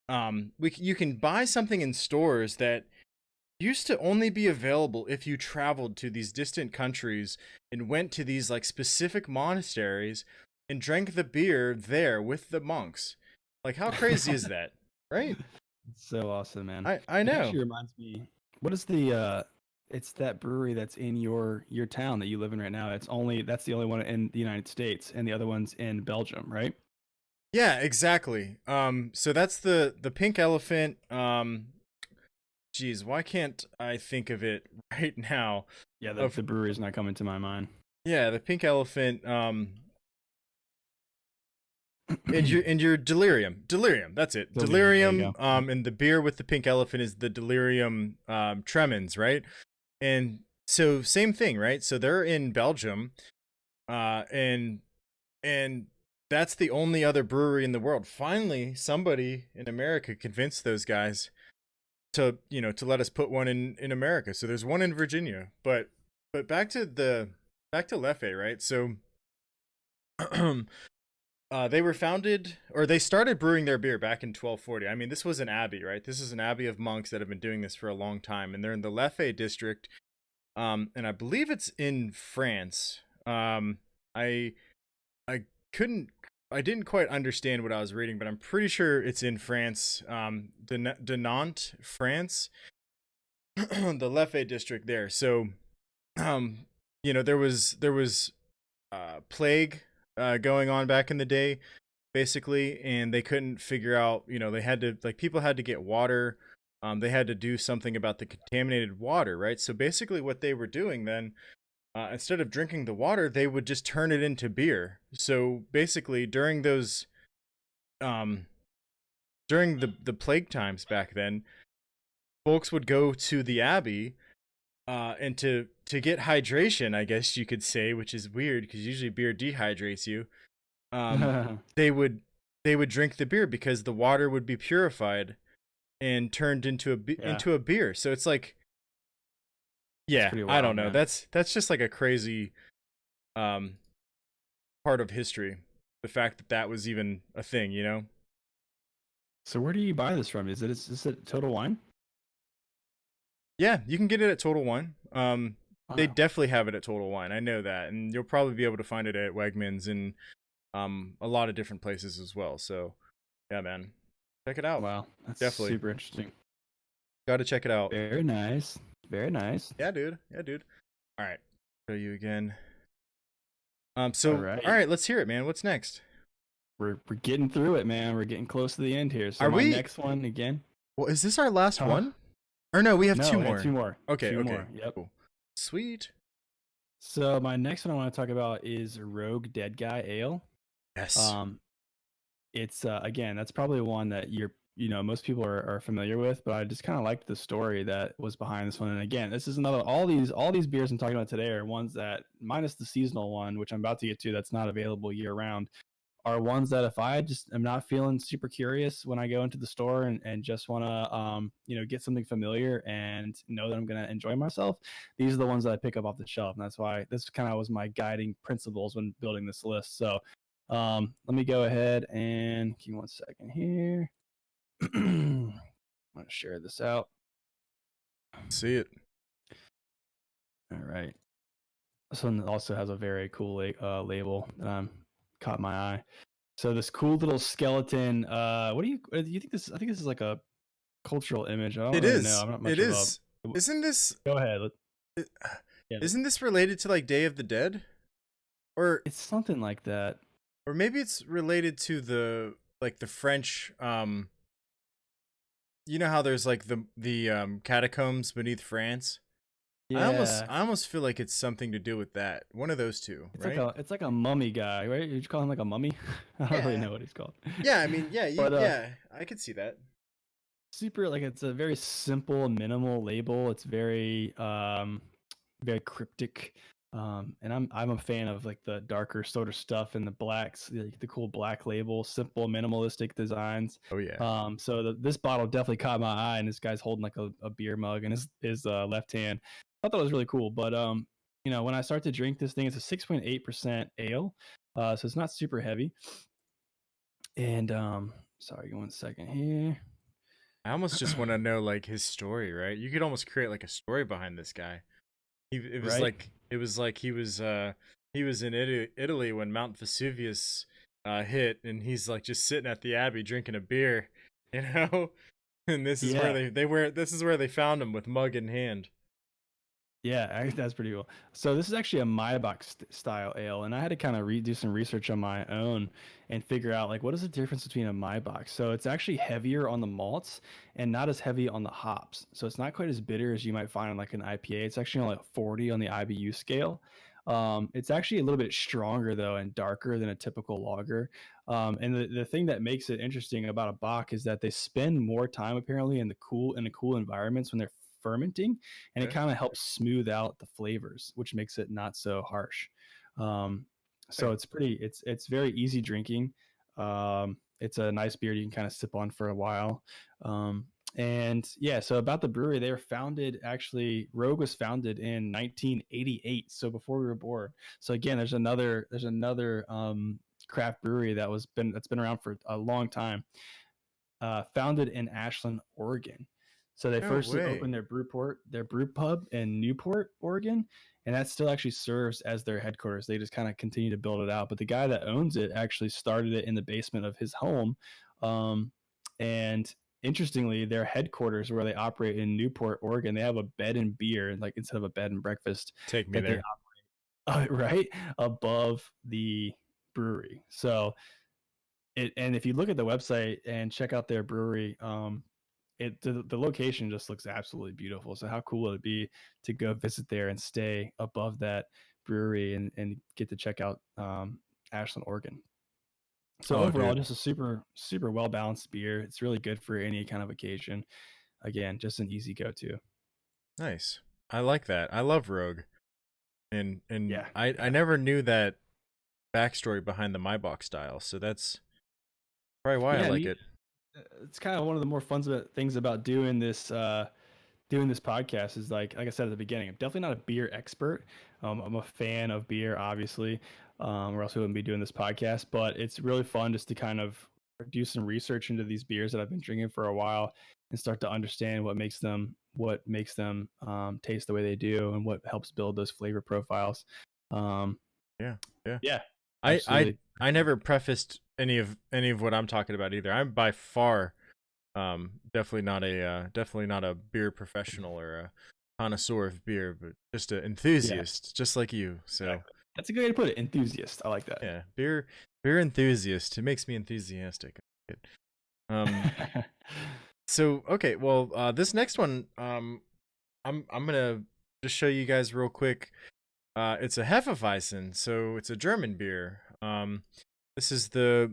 You can buy something in stores that used to only be available if you traveled to these distant countries and went to these like specific monasteries and drank the beer there with the monks. Like, how crazy is that? Right? So awesome, man. I It know. actually reminds me, what is it's that brewery that's in your town that you live in right now. That's the only one in the United States, and the other one's in Belgium, right? Yeah, exactly. So that's the Pink Elephant. Geez, why can't I think of it right now? Yeah, the brewery is not coming to my mind. Yeah, the Pink Elephant. And your delirium. That's it. Delirium. And the beer with the pink elephant is the delirium tremens, right? And so same thing, right? So they're in Belgium, and that's the only other brewery in the world. Finally, somebody in America convinced those guys to let us put one in America. So there's one in Virginia, but back to Leffe, right? So they were founded, or they started brewing their beer back in 1240. I mean, this was an abbey, right? This is an abbey of monks that have been doing this for a long time, and they're in the Leffe district, and I believe it's in France. I didn't quite understand what I was reading, but I'm pretty sure it's in France, de Nantes, France, the Leffe district there. So, there was plague going on back in the day, basically, and they couldn't figure out, they had to, like, people had to get water. They had to do something about the contaminated water, right? So basically what they were doing then, instead of drinking the water, they would just turn it into beer. So basically during those, during the plague times back then, folks would go to the abbey, and to get hydration, I guess you could say, which is weird because usually beer dehydrates you. They would drink the beer because the water would be purified and turned into a beer. So it's like, yeah, wild, I don't know. Man. That's just like a crazy part of history. The fact that was even a thing, So where do you buy this from? Is it Total Wine? Yeah, you can get it at Total Wine. They definitely have it at Total Wine. I know that, and you'll probably be able to find it at Wegmans and a lot of different places as well. So, yeah, man, check it out. Wow, that's definitely super interesting. Got to check it out. Very nice. Very nice. Yeah, dude. All right, show you again. All right, let's hear it, man. What's next? We're getting through it, man. We're getting close to the end here. So next one again? Well, is this our last one? Or no, we have two more. Two more. Okay, two okay. More. Yep. Cool. Sweet. So my next one I want to talk about is Rogue Dead Guy Ale. Yes. It's again, that's probably one that most people are familiar with, but I just kind of liked the story that was behind this one. And again, this is another, all these beers I'm talking about today are ones that, minus the seasonal one, which I'm about to get to, that's not available year round, are ones that if I just am not feeling super curious when I go into the store and just want to, get something familiar and know that I'm going to enjoy myself, these are the ones that I pick up off the shelf. And that's why this kind of was my guiding principles when building this list. So let me go ahead and give me 1 second here. I'm going to share this out. See it. All right. This one also has a very cool label that caught my eye. So this cool little skeleton. What do you think this? I think this is like a cultural image. I don't really know. I'm not much Isn't this? Go ahead. Isn't this related to like Day of the Dead? Or it's something like that. Or maybe it's related to the French. You know how there's like the catacombs beneath France. Yeah. I almost feel like it's something to do with that. One of those two, right? It's like a mummy guy, right? Did you call him like a mummy? I don't really know what he's called. Yeah, I mean, yeah, I could see that. Super, it's a very simple, minimal label. It's very, very cryptic. And I'm a fan of like the darker sort of stuff and the blacks, the cool black label, simple minimalistic designs. Oh yeah. So this bottle definitely caught my eye, and this guy's holding like a beer mug in his left hand. I thought it was really cool. But when I start to drink this thing, it's a 6.8% ale, so it's not super heavy. And sorry, 1 second here. I almost just want to know like his story, right? You could almost create like a story behind this guy. It was Right? like he was in Italy when Mount Vesuvius hit, and he's like just sitting at the Abbey drinking a beer, you know. And this is where Yeah. this is where they found him with mug in hand. Yeah, that's pretty cool. So this is actually a Maibach style ale, and I had to kind of do some research on my own and figure out like what is the difference between a Maibach. So it's actually heavier on the malts and not as heavy on the hops. So it's not quite as bitter as you might find in like an IPA. It's actually only like 40 on the IBU scale. It's actually a little bit stronger though and darker than a typical lager. And the thing that makes it interesting about a Bach is that they spend more time apparently in the cool environments when they're fermenting, and it Okay. kind of helps smooth out the flavors, which makes it not so harsh. Um, so Okay. it's very easy drinking. It's a nice beer you can kind of sip on for a while. And yeah, so about the brewery, they were founded actually. Rogue was founded in 1988, so before we were born. So again, there's another craft brewery that's been around for a long time, founded in Ashland, Oregon. So they No first way. opened their brew pub in Newport, Oregon, and that still actually serves as their headquarters. They just kind of continue to build it out. But the guy that owns it actually started it in the basement of his home. And interestingly, their headquarters where they operate in Newport, Oregon, they have a bed and beer, like instead of a bed and breakfast Take me that they there. right above the brewery. So and if you look at the website and check out their brewery, the location just looks absolutely beautiful. So how cool would it be to go visit there and stay above that brewery and get to check out Ashland, Oregon. So Oh, overall, dude. just a super well balanced beer. It's really good for any kind of occasion. Again, just an easy go to. Nice. I like that. I love Rogue. And Yeah, I yeah, never knew that backstory behind the Maibach style, so that's probably why I yeah. like it. It's kind of one of the more fun things about doing this podcast is like I said at the beginning, I'm definitely not a beer expert. I'm a fan of beer, obviously, or else we wouldn't be doing this podcast. But it's really fun just to kind of do some research into these beers that I've been drinking for a while and start to understand what makes them taste the way they do and what helps build those flavor profiles. Um, Yeah. Yeah. yeah, I I absolutely. I never prefaced any of what I'm talking about either. I'm by far definitely not a beer professional or a connoisseur of beer, but just an Yeah, enthusiast, just like you. So exactly. That's a good way to put it. Enthusiast. I like yeah, beer enthusiast. It makes me enthusiastic. Um so okay, well this next one I'm gonna just show you guys real quick. It's a Hefeweizen, so it's a German beer. This is the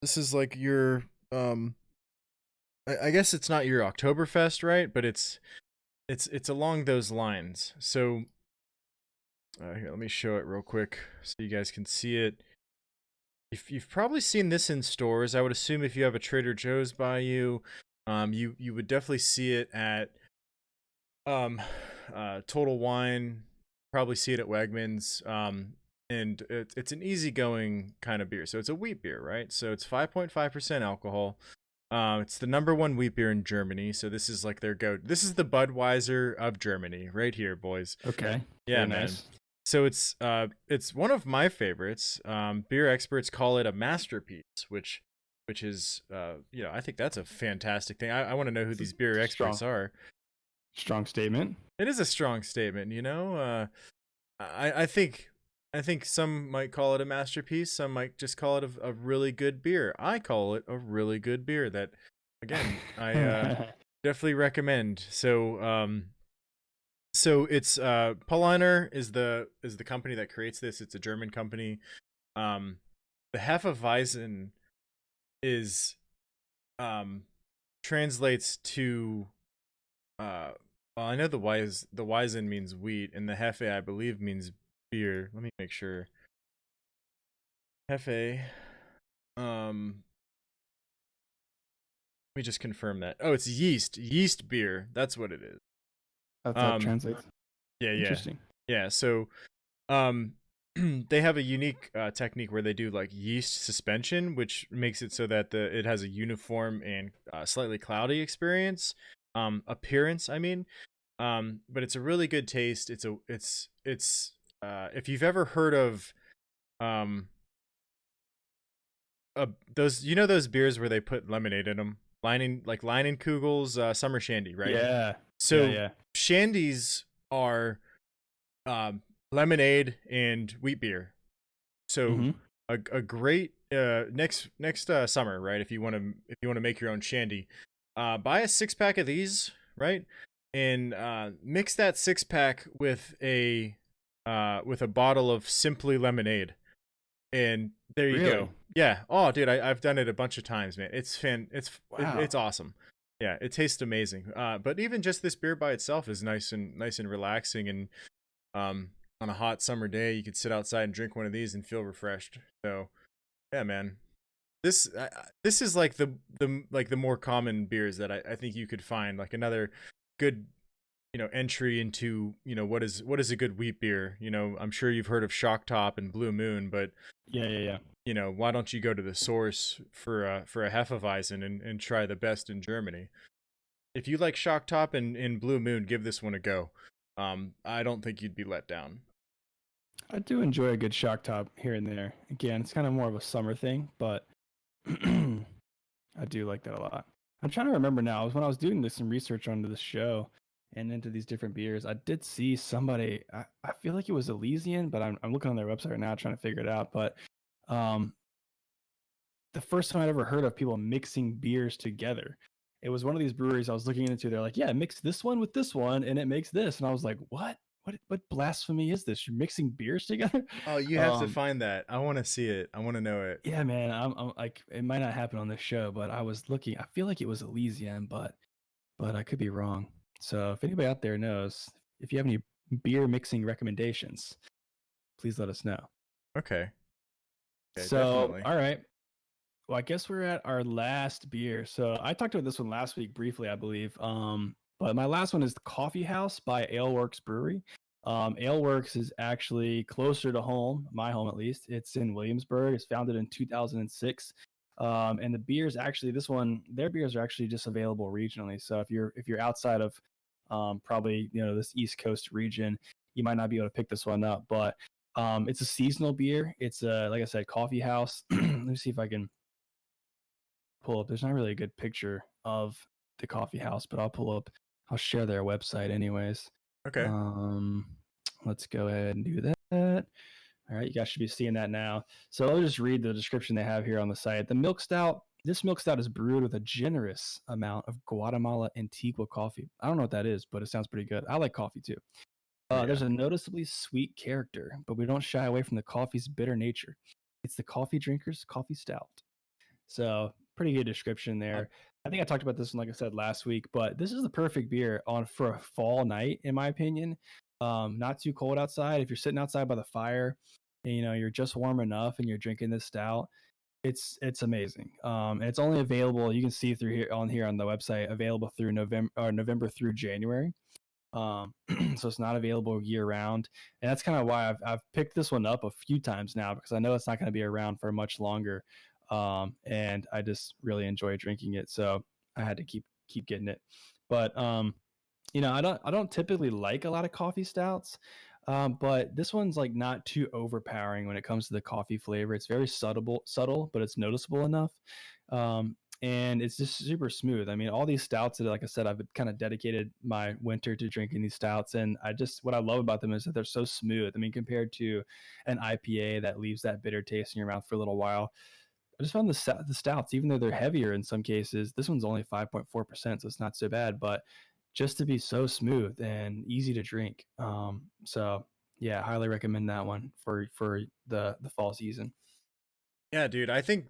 this is like your I guess it's not your Oktoberfest, right? But it's along those lines. So here, let me show it real quick so you guys can see it. If you've probably seen this in stores, I would assume if you have a Trader Joe's by you, you would definitely see it at um Total Wine. Probably see it at Wegmans. And it's an easygoing kind of beer. So it's a wheat beer, right? So it's 5.5% alcohol. It's the number one wheat beer in Germany, so this is like their go. This is the Budweiser of Germany, right here, boys. Okay. Yeah, Very man. nice. So it's one of my favorites. Beer experts call it a masterpiece, which is I think that's a fantastic thing. I want to know who It's a, these beer it's a experts are. strong statement. It is a strong statement, you know. I think some might call it a masterpiece. Some might just call it a really good beer. I call it a really good beer that, again, I definitely recommend. So it's Paulaner is the company that creates this. It's a German company. Um, the Hefeweizen is translates to well, I know the Weizen means wheat, and the Hefe I believe means beer. Let me make sure. Hefe. Let me just confirm that. Oh, it's yeast beer. That's what it is. That Um, translates. yeah. Interesting. Yeah. So, um, they have a unique technique where they do like yeast suspension, which makes it so that it has a uniform and slightly cloudy appearance. I mean, but it's a really good taste. It's if you've ever heard of um those, those beers where they put lemonade in them, Leinenkugel's summer shandy, right? Yeah. Yeah. So Yeah. shandies are um, lemonade and wheat beer. So Mm-hmm. a great next summer, right? If you want to make your own shandy, buy a 6 pack of these, right? And mix that 6 pack with a bottle of Simply Lemonade, and there you Really? go. Yeah. Oh, dude, I've done it a bunch of times, man. It's Wow. awesome. Yeah, it tastes amazing. But even just this beer by itself is nice and relaxing, and on a hot summer day, you could sit outside and drink one of these and feel refreshed. So, yeah, man. This is like the more common beers that I think you could find, like another good entry into what is a good wheat beer. I'm sure you've heard of Shock Top and Blue Moon, but Yeah. Yeah. Yeah. why don't you go to the source for a Hefeweizen and try the best in Germany? If you like Shock Top and Blue Moon, give this one a go. I don't think you'd be let down. I do enjoy a good shock top here and there. Again, it's kind of more of a summer thing, but I do like that a lot. I'm trying to remember now. When I was doing some research onto the show and into these different beers, I did see somebody. I feel like it was Elysian, but I'm looking on their website right now trying to figure it out. But um, the first time I'd ever heard of people mixing beers together, it was one of these breweries I was looking into. They're like, "Yeah, mix this one with this one, and it makes this." And I was like, "What? What blasphemy is this? You're mixing beers together?" Oh, you have to Um, find that. I want to see it. I want to know it. yeah, man. I'm like, it might not happen on this show, but I was looking. I feel like it was Elysian, but I could be wrong. So if anybody out there knows, if you have any beer mixing recommendations, please let us know. Okay. Okay, So, definitely. all right. Well, I guess we're at our last beer. So I talked about this one last week briefly, I believe. But my last one is the Coffee House by Aleworks Brewery. Aleworks is actually closer to home, my home at least. It's in Williamsburg. It's founded in 2006. And the beers actually, their beers are actually just available regionally. So if you're outside of probably this East Coast region, you might not be able to pick this one up. But it's a seasonal beer. It's like I said, Coffee House. Let me see if I can pull up. There's not really a good picture of the coffee house, but I'll share their website anyways. Okay. Um, let's go ahead and do that. All right, you guys should be seeing that now. So I'll just read the description they have here on the site. This milk stout is brewed with a generous amount of Guatemala Antigua coffee. I don't know what that is, but it sounds pretty good. I like coffee too. Oh yeah. There's a noticeably sweet character, but we don't shy away from the coffee's bitter nature. It's the coffee drinker's coffee stout. So pretty good description Uh, there. I think I talked about this one, like I said last week, but this is the perfect beer on for a fall night, in my opinion. Not too cold outside. If you're sitting outside by the fire, and, you're just warm enough, and you're drinking this stout, it's amazing. And it's only available. You can see through here on the website, available through November through January. So it's not available year round, and that's kind of why I've picked this one up a few times now because I know it's not going to be around for much longer. And I just really enjoy drinking it, so I had to keep getting it. But I don't typically like a lot of coffee stouts, but this one's like not too overpowering when it comes to the coffee flavor. It's very subtle, but it's noticeable enough. And it's just super smooth. I mean, all these stouts that, like I said, I've kind of dedicated my winter to drinking these stouts, and what I love about them is that they're so smooth. I mean, compared to an IPA that leaves that bitter taste in your mouth for a little while, I just found the stouts, even though they're heavier in some cases, this one's only 5.4%, so it's not so bad. But just to be so smooth and easy to drink, so yeah, highly recommend that one for the fall season. yeah, dude. I think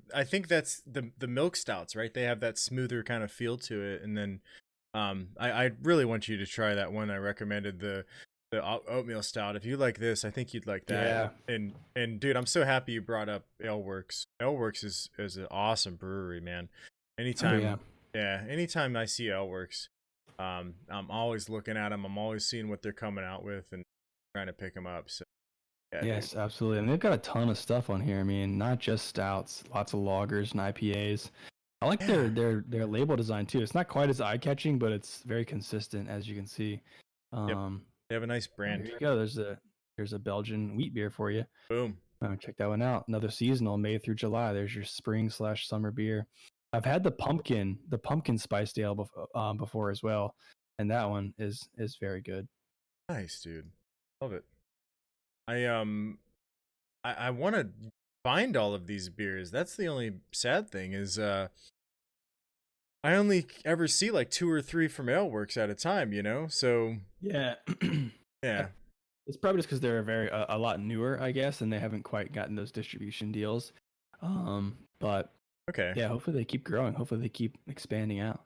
that's the milk stouts, right? They have that smoother kind of feel to it, and then I really want you to try that one I recommended, oatmeal stout. If you like this, I think you'd like that. Yeah. And dude, I'm so happy you brought up Aleworks. Aleworks is an awesome brewery, man. Oh yeah. Anytime I see Aleworks, I'm always looking at them. I'm always seeing what they're coming out with and trying to pick them up. So yeah, dude. Yes, absolutely. And they've got a ton of stuff on here. I mean, not just stouts, lots of lagers and IPAs. I like Yeah. their label design too. It's not quite as eye-catching, but it's very consistent, as you can see. Yep. Um, They have a nice oh, here brand. you go. There's a Belgian wheat beer for you. Boom. Check that one out. Another seasonal, May through July. There's your spring/summer beer. I've had the pumpkin spiced ale before as well, and that one is very good. Nice, dude. Love it. I I want to find all of these beers. That's the only sad thing is I only ever see like 2 or 3 from Aleworks at a time, you know? So, Yeah. yeah. It's probably just because they're a lot newer, I guess, and they haven't quite gotten those distribution deals. But Okay. yeah, hopefully they keep growing. Hopefully they keep expanding out.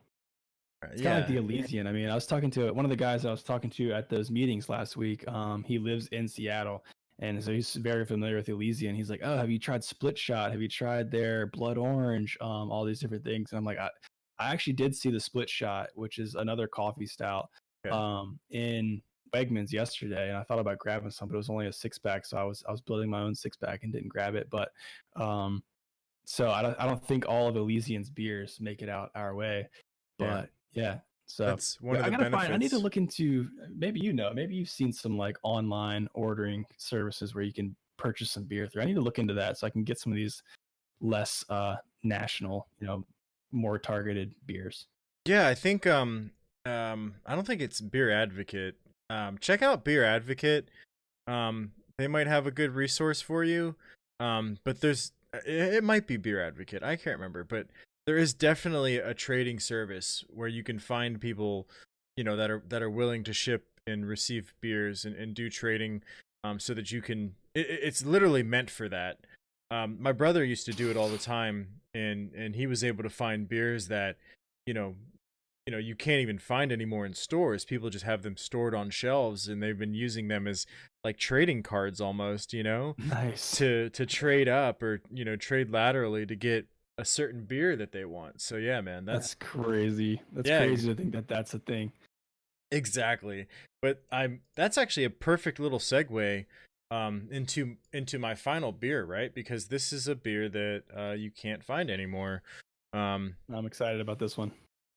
It's kind of Yeah. like the Elysian. I mean, I was talking to one of the guys I was talking to at those meetings last week. He lives in Seattle, and so he's very familiar with Elysian. He's like, "Oh, have you tried Split Shot? Have you tried their Blood Orange? All these different things." And I'm like, I actually did see the Split Shot, which is another coffee stout, Okay. in Wegmans yesterday, and I thought about grabbing some, but it was only a 6-pack, so I was building my own 6-pack and didn't grab it. But so I don't think all of Elysian's beers make it out our way, Yeah. but yeah. So That's one of I the gotta find. I need to benefits. look into. Maybe maybe you've seen some like online ordering services where you can purchase some beer through. I need to look into that so I can get some of these less national, more targeted beers. Yeah, I think I don't think it's Beer Advocate. Check out Beer Advocate. They might have a good resource for you. But it might be Beer Advocate. I can't remember, but there is definitely a trading service where you can find people, that are willing to ship and receive beers and do trading, so that you can. It's literally meant for that. My brother used to do it all the time, and he was able to find beers that, you know, you can't even find anymore in stores. People just have them stored on shelves, and they've been using them as like trading cards almost, Nice. to trade up or trade laterally to get a certain beer that they want. So yeah, man, That's crazy. That's yeah, crazy to think that that's a thing. exactly. But that's actually a perfect little segue into my final beer, right? Because this is a beer that you can't find anymore. I'm excited about this one.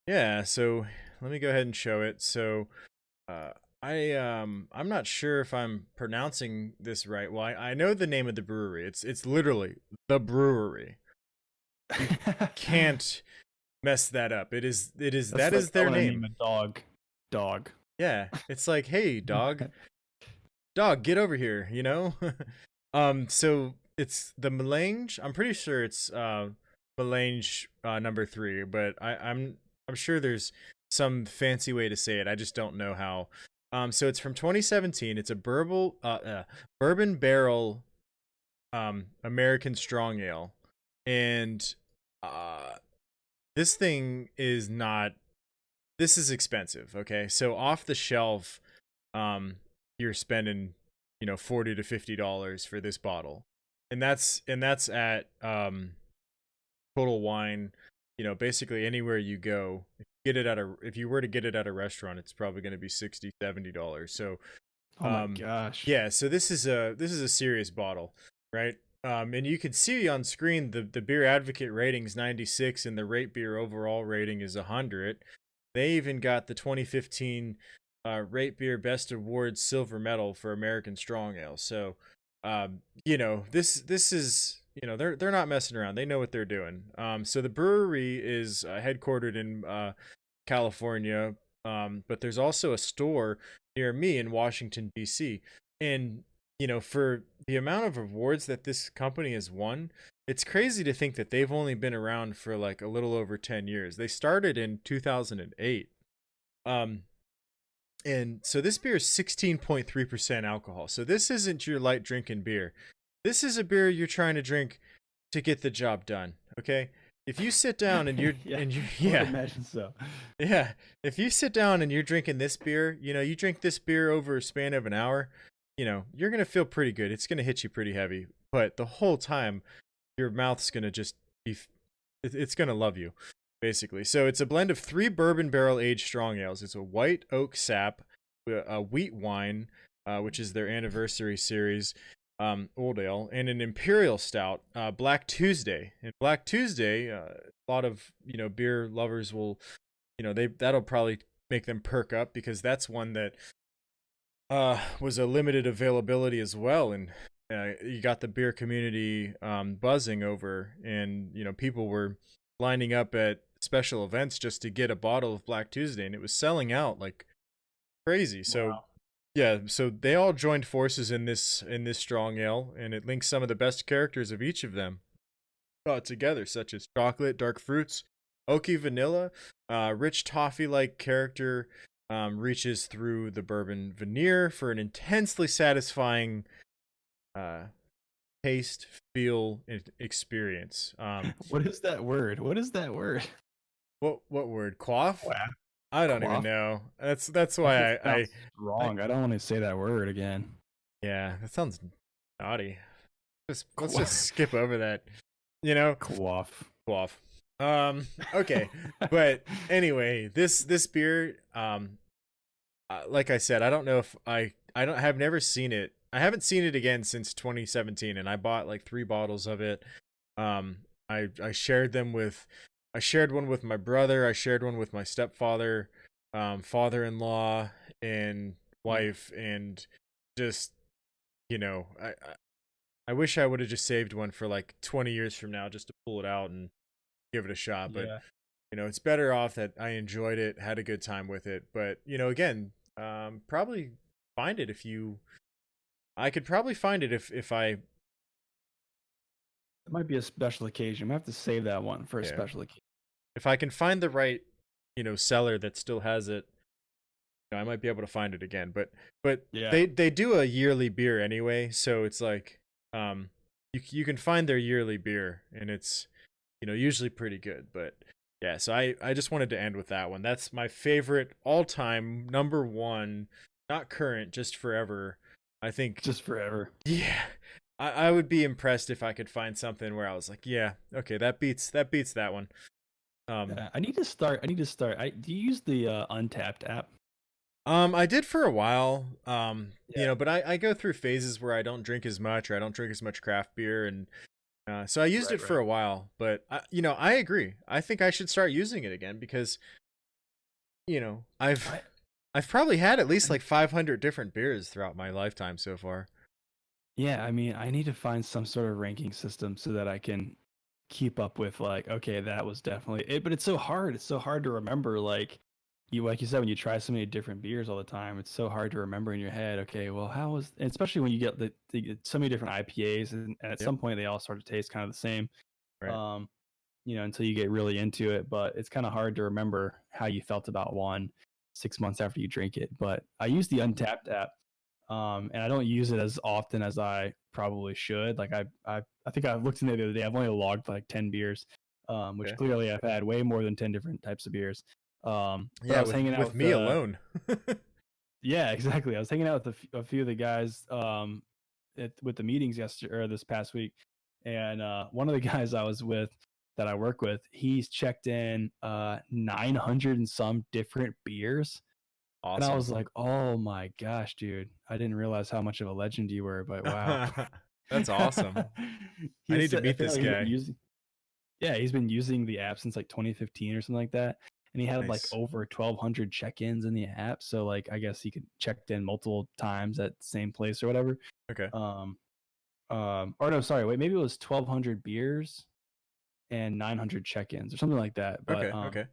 Yeah, so let me go ahead and show it. So I'm not sure if I'm pronouncing this right. Well, I know the name of the brewery. It's literally the brewery. Can't mess that up. That Like is their I want to name name. a dog. Dog. Yeah, it's like, hey, dog, get over here. So it's the Melange. I'm pretty sure it's Melange number 3, but I'm sure there's some fancy way to say it. I just don't know how. So it's from 2017. It's a bourbon barrel American strong ale, and this thing is not. This is expensive. Okay, so off the shelf, you're spending $40 to $50 for this bottle, and that's at Total Wine. Basically anywhere you go, if you were to get it at a restaurant, it's probably going to be $60-$70. So Oh my gosh. yeah, so this is a serious bottle, right? And you can see on screen the Beer Advocate rating's 96 and the Rate Beer overall rating is 100. They even got the 2015 Rate Beer Best Awards silver medal for American Strong Ale. So this is, they're not messing around. They know what they're doing. So the brewery is headquartered in California, but there's also a store near me in Washington D.C. And for the amount of awards that this company has won, it's crazy to think that they've only been around for like a little over 10 years. They started in 2008. And so this beer is 16.3% alcohol. So this isn't your light drinking beer. This is a beer you're trying to drink to get the job done, okay? if you sit down and Yeah, you I would yeah, imagine so. yeah, if you sit down and you're drinking this beer, you drink this beer over a span of an hour, you're gonna feel pretty good. It's gonna hit you pretty heavy, but the whole time your mouth's gonna just be, it's gonna love you, basically. So it's a blend of 3 bourbon barrel aged strong ales. It's a white oak sap, a wheat wine, which is their anniversary series, old ale, and an imperial stout, Black Tuesday. And Black Tuesday, a lot of beer lovers will, that'll probably make them perk up, because that's one that was a limited availability as well, and you got the beer community buzzing over, and people were lining up at special events just to get a bottle of Black Tuesday, and it was selling out like crazy. So Wow. yeah, so they all joined forces in this strong ale, and it links some of the best characters of each of them together, such as chocolate, dark fruits, oaky vanilla, rich toffee-like character reaches through the bourbon veneer for an intensely satisfying uh, taste, feel, and experience. What is that word? What is that word? What word? Quaff? Wow. I don't even Quaff? know. That's That why just I sounds wrong. I don't want to say that word again. yeah, that sounds naughty. Let's Quaff. just skip over that. You know, Quaff. quaff. Okay, but anyway, this beer, like I said, I don't know if I don't have never seen it. I haven't seen it again since 2017, and I bought like 3 bottles of it. I shared them with, I shared one with my brother. I shared one with my stepfather, father-in-law, and wife, and just I wish I would have just saved one for like 20 years from now just to pull it out and give it a shot. But Yeah. it's better off that I enjoyed it, had a good time with it. But again, probably find it if you. I could probably find it if I. It might be a special occasion. I have to save that one for a Yeah, special occasion. if I can find the right seller that still has it, I might be able to find it again. But Yeah. they do a yearly beer anyway, so it's like you can find their yearly beer, and it's usually pretty good. But yeah, so I just wanted to end with that one. That's my favorite all-time number one, not current, just forever. I think, Just forever. yeah, I would be impressed if I could find something where I was like, yeah, okay, that beats that one. Yeah, I need to start. Do you use the Untapped app? I did for a while. Yeah. But I go through phases where I don't drink as much, or I don't drink as much craft beer, and so I used Right, it for right. a while. But I agree. I think I should start using it again, because I've I, I've probably had at least I like 500 different beers throughout my lifetime so far. Yeah, I mean, I need to find some sort of ranking system so that I can keep up with like, okay, that was definitely it. But it's so hard. It's so hard to remember. Like you said, when you try so many different beers all the time, it's so hard to remember in your head. Okay, well, how was? And especially when you get so many different IPAs, and at Yep. some point they all start to taste kind of the same. Right. Um, until you get really into it. But it's kind of hard to remember how you felt about one 6 months after you drink it. But I use the Untapped app, and I don't use it as often as I probably should. Like I think I looked in there the other day. I've only logged like 10 beers, which Okay. clearly I've had way more than 10 different types of beers. But I Yeah, was hanging out with with me alone. yeah, exactly. I was hanging out with a few of the guys with the meetings yesterday or this past week, and one of the guys I was with that I work with, he's checked in 900 and some different beers. And I Awesome. was like, "Oh my gosh, dude! I didn't realize how much of a legend you were." But wow, That's awesome. I need he's to meet this apparently he's been guy. using yeah he's been using the app since like 2015 or something like that, and he had like Nice. over 1,200 check-ins in the app. So like I guess he could checked in multiple times at the same place or whatever. Okay. Um, or no, sorry, wait, maybe it was 1,200 beers and 900 check-ins or something like that. But Okay. Okay.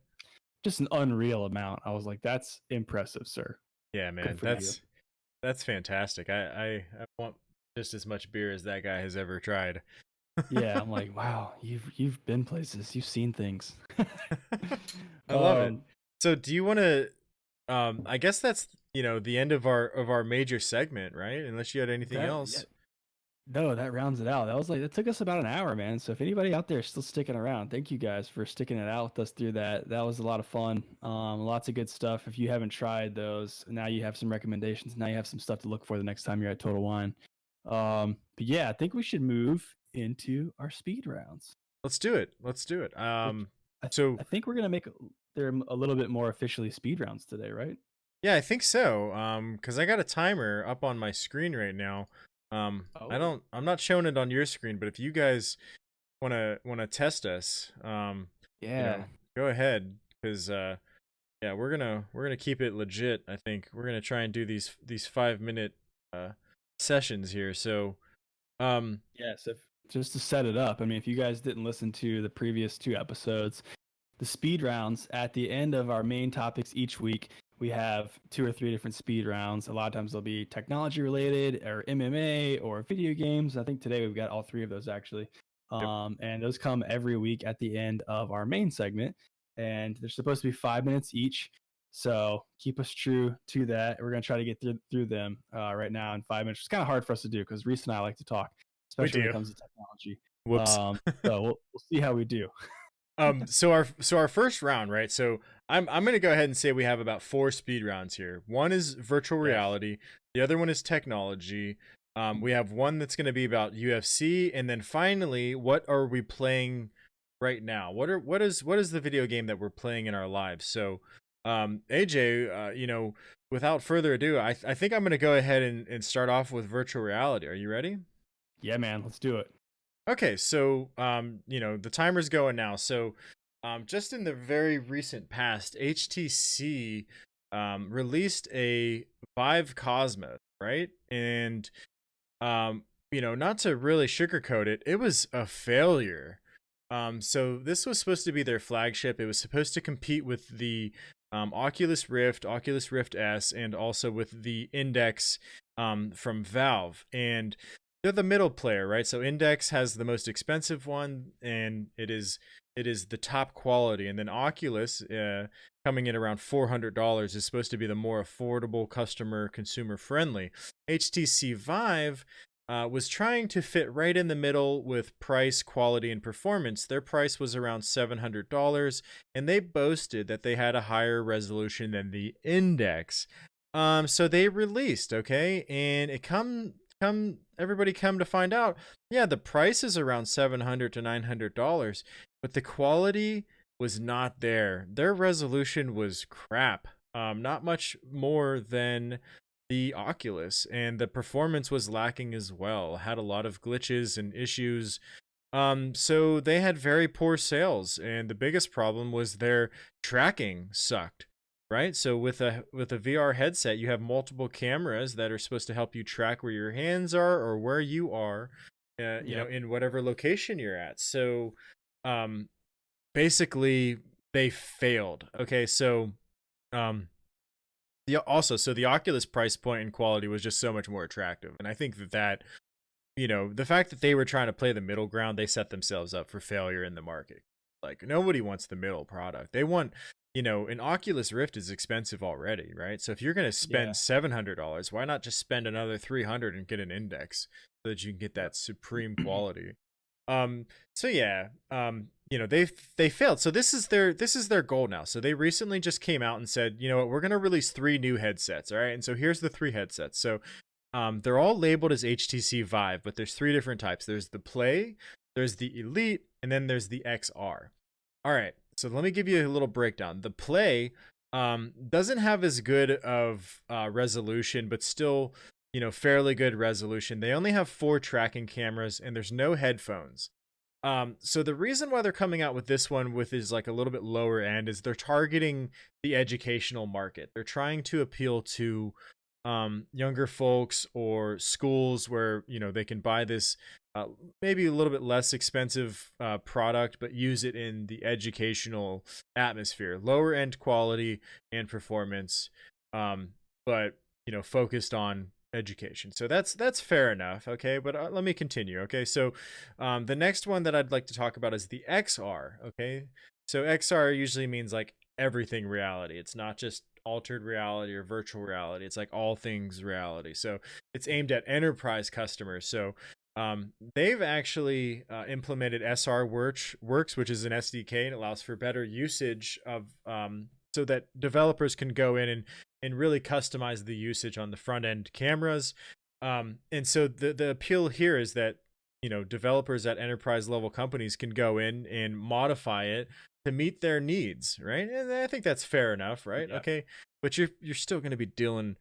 just an unreal amount. I was like, "That's impressive, sir. Yeah, Good man. for you." That's fantastic. I want just as much beer as that guy has ever tried. Yeah, I'm like, wow, you've been places, you've seen things. I love it. um, So do you want to I guess that's, the end of our major segment, right? Unless you had anything that yeah, else. No, that rounds it out. That was like it took us about an hour, man. So if anybody out there is still sticking around, thank you guys for sticking it out with us through that. That was a lot of fun. Lots of good stuff. If you haven't tried those, now you have some recommendations. Now you have some stuff to look for the next time you're at Total Wine. But yeah, I think we should move into our speed rounds, Let's do it. Let's do it. which So I think we're gonna make them a little bit more officially speed rounds today, right? yeah, I think so. Because I got a timer up on my screen right now. Oh, I'm not showing it on your screen, but if you guys wanna test us, you yeah. know, go ahead. Because yeah, we're gonna keep it legit. I think we're gonna try and do these 5 minute sessions here. So Yes, if just to set it up, I mean, if you guys didn't listen to the previous two episodes, the speed rounds at the end of our main topics each week, we have two or three different speed rounds. A lot of times they'll be technology related or MMA or video games. I think today we've got all three of those actually. yep. And those come every week at the end of our main segment. And they're supposed to be 5 minutes each. So keep us true to that. We're going to try to get through them right now in 5 minutes. It's kind of hard for us to do because Reese and I like to talk, We especially when it do. comes to technology. Whoops. So we'll see how we do. So our first round, right? So I'm gonna go ahead and say we have about 4 speed rounds here. One is virtual Yes. reality, the other one is technology. We have one that's gonna be about UFC, and then finally, what are we playing right now? What is the video game that we're playing in our lives? So, AJ, without further ado, I think I'm gonna go ahead and start off with virtual reality. Are you ready? Yeah, man. Let's do it. Okay, so the timer's going now. So just in the very recent past, HTC released a Vive Cosmos, right? And not to really sugarcoat it, it was a failure. So this was supposed to be their flagship. It was supposed to compete with the Oculus Rift, Oculus Rift S, and also with the Index from Valve. And they're the middle player, right? So Index has the most expensive one, and it is the top quality. And then Oculus, coming in around $400, is supposed to be the more affordable, customer, consumer friendly. HTC Vive was trying to fit right in the middle with price, quality, and performance. Their price was around $700, and they boasted that they had a higher resolution than the Index. So they released, okay, and it everybody come to find out, yeah, the price is around $700 to $900, but the quality was not there. Their resolution was crap. Not much more than the Oculus, and the performance was lacking as well. Had a lot of glitches and issues. So they had very poor sales, and the biggest problem was their tracking sucked. Right? So with a VR headset, you have multiple cameras that are supposed to help you track where your hands are or where you are, Yep. in whatever location you're at. So um basically they failed. Okay, so um the Oculus price point and quality was just so much more attractive. And I think that the fact that they were trying to play the middle ground, they set themselves up for failure in the market. Like, nobody wants the middle product. They want, an Oculus Rift is expensive already, right? So if you're going to spend Yeah. $700, why not just spend another 300 and get an Index so that you can get Yep. that supreme quality? So yeah, they failed. So this is their goal now. So they recently just came out and said, you know what, we're going to release 3 new headsets, all right? And so here's the 3 headsets. So they're all labeled as HTC Vive, but there's 3 different types. There's the Play, there's the Elite, and then there's the XR. All right, so let me give you a little breakdown. The Play doesn't have as good of resolution, but still, fairly good resolution. They only have 4 tracking cameras, and there's no headphones. So the reason why they're coming out with this one with is like a little bit lower end is they're targeting the educational market. They're trying to appeal to younger folks or schools where they can buy this maybe a little bit less expensive product, but use it in the educational atmosphere, lower end quality and performance, but focused on education. So that's fair enough. Okay, but let me continue. Okay, so the next one that I'd like to talk about is the XR. Okay, so XR usually means like everything reality. It's not just altered reality or virtual reality. It's like all things reality. So it's aimed at enterprise customers. So They've actually implemented SR Works, which is an SDK, and allows for better usage of so that developers can go in and really customize the usage on the front end cameras. And so the appeal here is that, you know, developers at enterprise level companies can go in and modify it to meet their needs, right? And I think that's fair enough, right? Yeah. Okay, but you're still going to be dealing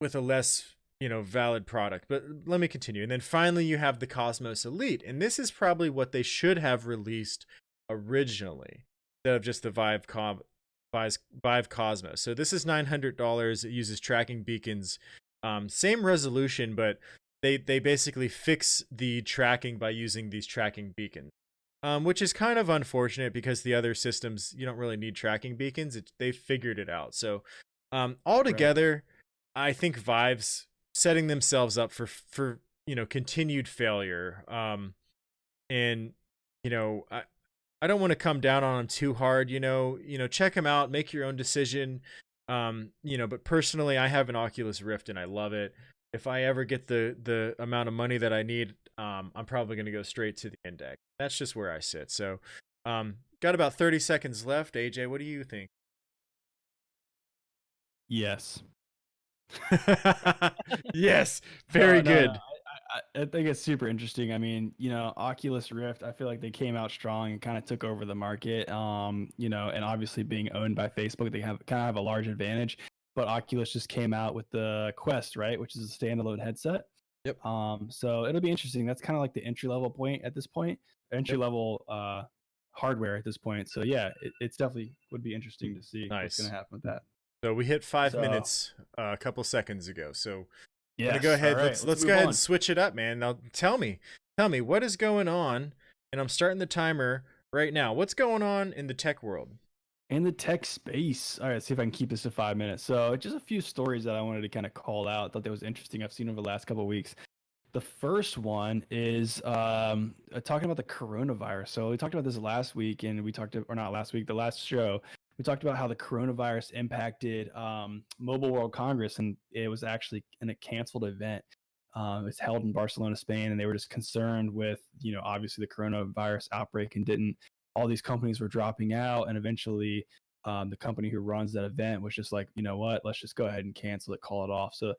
with a less, you know, valid product. But let me continue. And then finally you have the Cosmos Elite, and this is probably what they should have released originally instead of just the Vive Cosmos. So this is $900. It uses tracking beacons, same resolution, but they basically fix the tracking by using these tracking beacons, which is kind of unfortunate because the other systems, you don't really need tracking beacons. They figured it out. So altogether, right. I think Vive's setting themselves up for you know, continued failure. And you know, I don't want to come down on them too hard. You know, check them out, make your own decision. You know, but personally, I have an Oculus Rift and I love it. If I ever get the amount of money that I need, I'm probably going to go straight to the index. That's just where I sit. So, got about 30 seconds left. AJ, what do you think? Yes. Yes, very good. No, I think it's super interesting. I mean, you know, Oculus Rift, I feel like they came out strong and kind of took over the market. You know, and obviously being owned by Facebook, they kind of have a large advantage. But Oculus just came out with the Quest, right, which is a standalone headset. Yep. So it'll be interesting. That's kind of like the entry level point at this point, entry level hardware at this point. So yeah, it's definitely would be interesting to see what's going to happen with that. So we hit 5 minutes a couple seconds ago. So yeah, I'm gonna go ahead. Right. Let's go ahead and switch it up, man. Now tell me what is going on. And I'm starting the timer right now. What's going on in the tech world? In the tech space. All right, let's see if I can keep this to 5 minutes. So just a few stories that I wanted to kind of call out. Thought that was interesting. I've seen over the last couple of weeks. The first one is talking about the coronavirus. So we talked about this last week, and not last week, the last show. We talked about how the coronavirus impacted Mobile World Congress, and it was actually in a canceled event. It's held in Barcelona, Spain, and they were just concerned with, you know, obviously the coronavirus outbreak, and all these companies were dropping out, and eventually the company who runs that event was just like, you know what, let's just go ahead and cancel it, call it off. So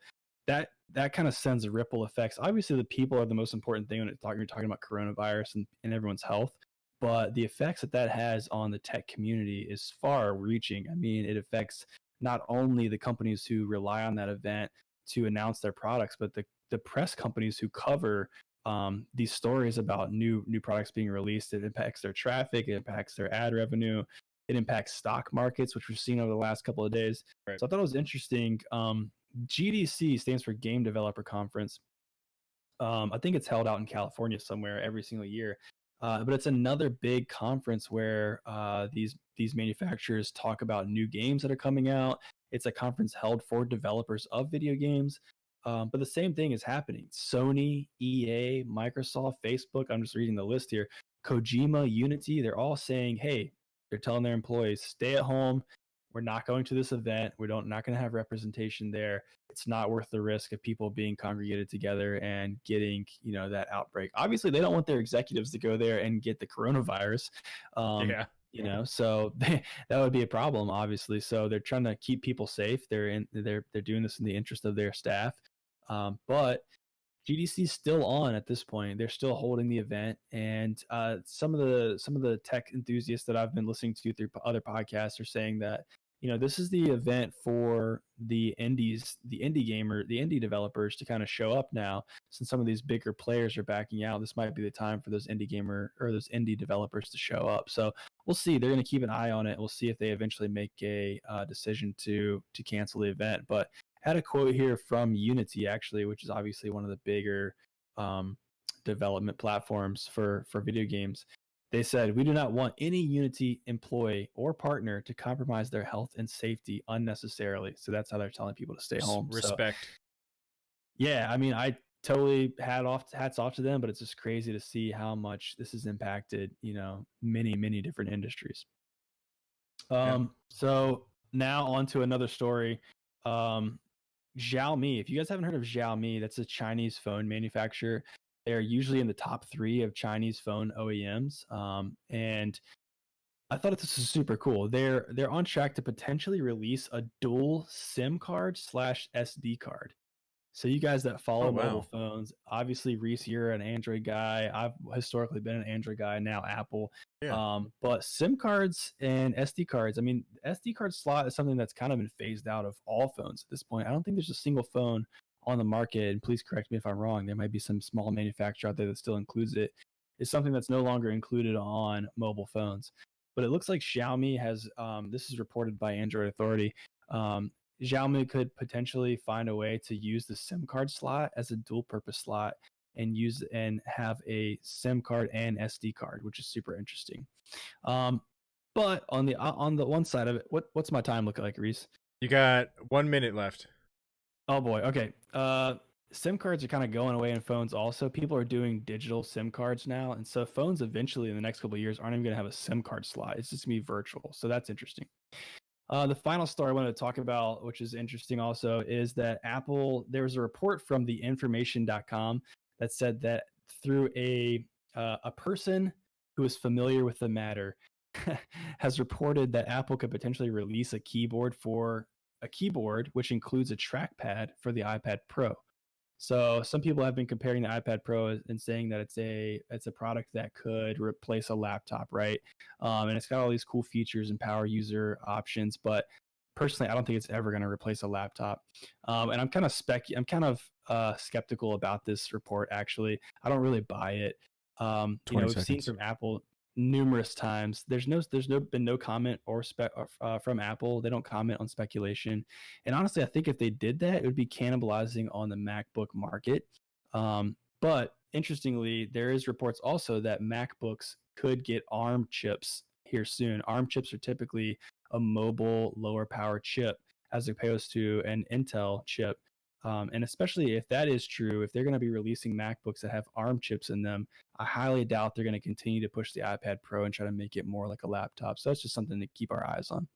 that kind of sends ripple effects. Obviously, the people are the most important thing when you're talking about coronavirus and everyone's health. But the effects that has on the tech community is far reaching. I mean, it affects not only the companies who rely on that event to announce their products, but the press companies who cover these stories about new products being released. It impacts their traffic, it impacts their ad revenue, it impacts stock markets, which we've seen over the last couple of days. Right. So I thought it was interesting. GDC stands for Game Developer Conference. I think it's held out in California somewhere every single year. But it's another big conference where these manufacturers talk about new games that are coming out. It's a conference held for developers of video games. But the same thing is happening. Sony, EA, Microsoft, Facebook, I'm just reading the list here. Kojima, Unity, they're all saying, hey, they're telling their employees, stay at home. We're not going to this event. We're not going to have representation there. It's not worth the risk of people being congregated together and getting, you know, that outbreak. Obviously, they don't want their executives to go there and get the coronavirus. You know, so that would be a problem, obviously. So they're trying to keep people safe. They're doing this in the interest of their staff. But GDC is still on at this point. They're still holding the event, and some of the tech enthusiasts that I've been listening to through other podcasts are saying that, you know, this is the event for the indie developers to kind of show up now. Since some of these bigger players are backing out, this might be the time for those those indie developers to show up. So we'll see. They're going to keep an eye on it. We'll see if they eventually make a decision to cancel the event. But I had a quote here from Unity, actually, which is obviously one of the bigger development platforms for video games. They said, "We do not want any Unity employee or partner to compromise their health and safety unnecessarily." So that's how they're telling people to stay home. Respect. So, yeah, I mean, I totally hats off to them, but it's just crazy to see how much this has impacted, you know, many different industries. So now on to another story. Xiaomi. If you guys haven't heard of Xiaomi, that's a Chinese phone manufacturer. They're usually in the top 3 of Chinese phone OEMs, and I thought this was super cool. They're on track to potentially release a dual SIM card slash SD card. So you guys that Oh follow mobile wow. phones, obviously Reese, you're an Android guy. I've historically been an Android guy, now Apple. Yeah. But SIM cards and SD cards, I mean, SD card slot is something that's kind of been phased out of all phones at this point. I don't think there's a single phone on the market, and please correct me if I'm wrong. There might be some small manufacturer out there that still includes it. It's something that's no longer included on mobile phones. But it looks like Xiaomi has, this is reported by Android Authority. Um, Xiaomi could potentially find a way to use the SIM card slot as a dual purpose slot and use and have a SIM card and SD card, which is super interesting. Um, but on the one side of it, what's my time look like, Reese? You got 1 minute left. Oh boy, okay. SIM cards are kind of going away in phones. Also, people are doing digital SIM cards now, and so phones eventually in the next couple of years aren't even going to have a SIM card slot. It's just going to be virtual. So that's interesting. The final story I wanted to talk about, which is interesting also, is that Apple, there was a report from the information.com that said that through a person who is familiar with the matter has reported that Apple could potentially release a keyboard which includes a trackpad for the iPad Pro. So some people have been comparing the iPad Pro and saying that it's a product that could replace a laptop, right? And it's got all these cool features and power user options, but personally, I don't think it's ever going to replace a laptop. And I'm kind of skeptical about this report. Actually, I don't really buy it. 20 We've seen seconds. from Apple numerous times. There's been no comment or from Apple. They don't comment on speculation. And honestly, I think if they did that, it would be cannibalizing on the MacBook market. But interestingly, there is reports also that MacBooks could get ARM chips here soon. ARM chips are typically a mobile lower power chip as opposed to an Intel chip. And especially if that is true, if they're going to be releasing MacBooks that have ARM chips in them, I highly doubt they're going to continue to push the iPad Pro and try to make it more like a laptop. So that's just something to keep our eyes on.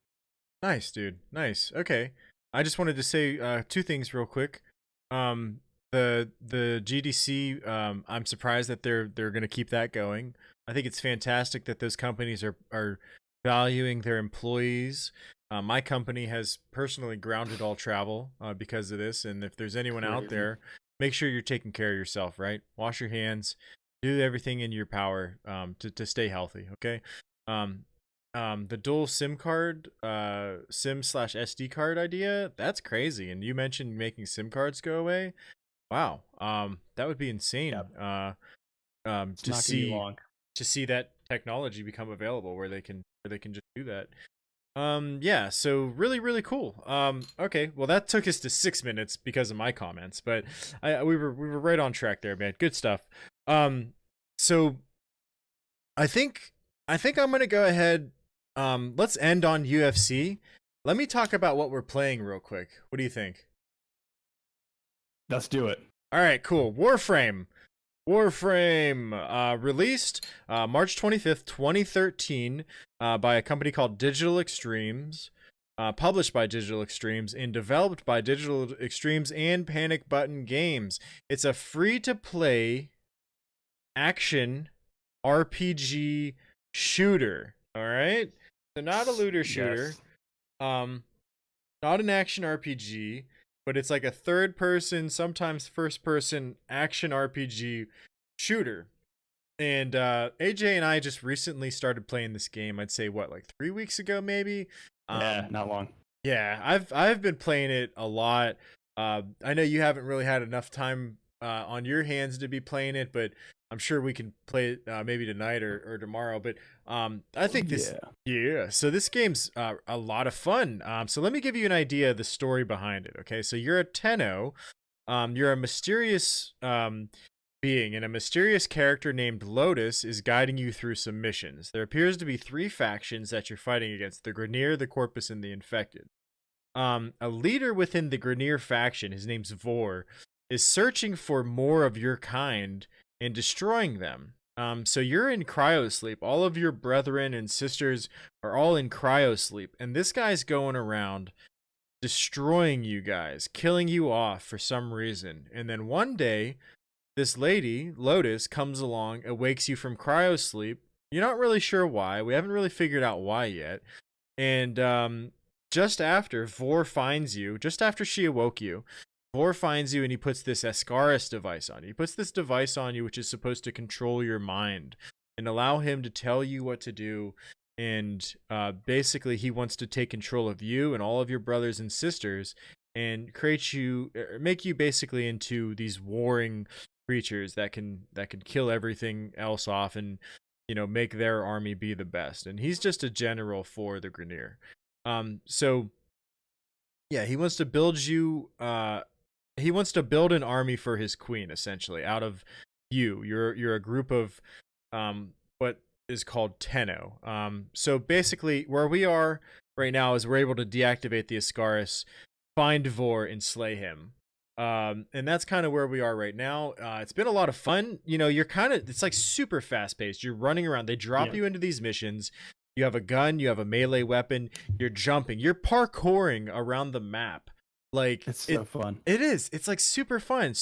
Nice, dude. Nice. Okay. I just wanted to say two things real quick. Um, the GDC. I'm surprised that they're going to keep that going. I think it's fantastic that those companies are valuing their employees. My company has personally grounded all travel because of this. And if there's anyone out Crazy. there, make sure you're taking care of yourself. Right? Wash your hands. Do everything in your power to stay healthy. Okay. Um, the dual SIM card, SIM slash SD card idea, that's crazy. And you mentioned making SIM cards go away. Wow. That would be insane. Yep. It's To not going to be see long. that technology become available where they can just do that. Yeah, so really, really cool. Okay, well that took us to 6 minutes because of my comments, but we were right on track there, man. Good stuff. So I think I'm gonna go ahead. Let's end on UFC. Let me talk about what we're playing real quick. What do you think? Let's do it. All right, cool. Warframe. Released March 25th, 2013, by a company called Digital Extremes, published by Digital Extremes, and developed by Digital Extremes and Panic Button Games. It's a free-to-play action RPG shooter. All right, so not a looter shooter, Yes. not an action RPG, but it's like a third person, sometimes first person action RPG shooter. And AJ and I just recently started playing this game. I'd say what, like 3 weeks ago, maybe. Yeah, not long. Yeah, I've been playing it a lot. I know you haven't really had enough time on your hands to be playing it, but I'm sure we can play it maybe tonight or tomorrow. But I think this, Yeah. yeah. So this game's a lot of fun. So let me give you an idea of the story behind it. Okay, so you're a Tenno. You're a mysterious being, and a mysterious character named Lotus is guiding you through some missions. There appears to be 3 factions that you're fighting against: the Grineer, the Corpus, and the Infected. A leader within the Grineer faction, his name's Vor, is searching for more of your kind and destroying them. So you're in cryosleep. All of your brethren and sisters are all in cryosleep, and this guy's going around destroying you guys, killing you off for some reason. And then one day, this lady, Lotus, comes along and wakes you from cryo sleep. You're not really sure why. We haven't really figured out why yet. And just after Vor finds you, just after she awoke you, Vor finds you and he puts this Ascaris device on you. He puts this device on you which is supposed to control your mind and allow him to tell you what to do. And basically he wants to take control of you and all of your brothers and sisters and create you, make you basically into these warring creatures that can kill everything else off and, you know, make their army be the best. And he's just a general for the Grineer. So yeah, he wants to build you he wants to build an army for his queen, essentially, out of you. You're a group of what is called Tenno. So basically where we are right now is we're able to deactivate the Ascaris, find Vor, and slay him. And that's kind of where we are right now. It's been a lot of fun. You know, it's like super fast paced. You're running around. They drop you into these missions. You have a gun, you have a melee weapon, you're jumping, you're parkouring around the map. Like, It's so fun. It is. It's like super fun.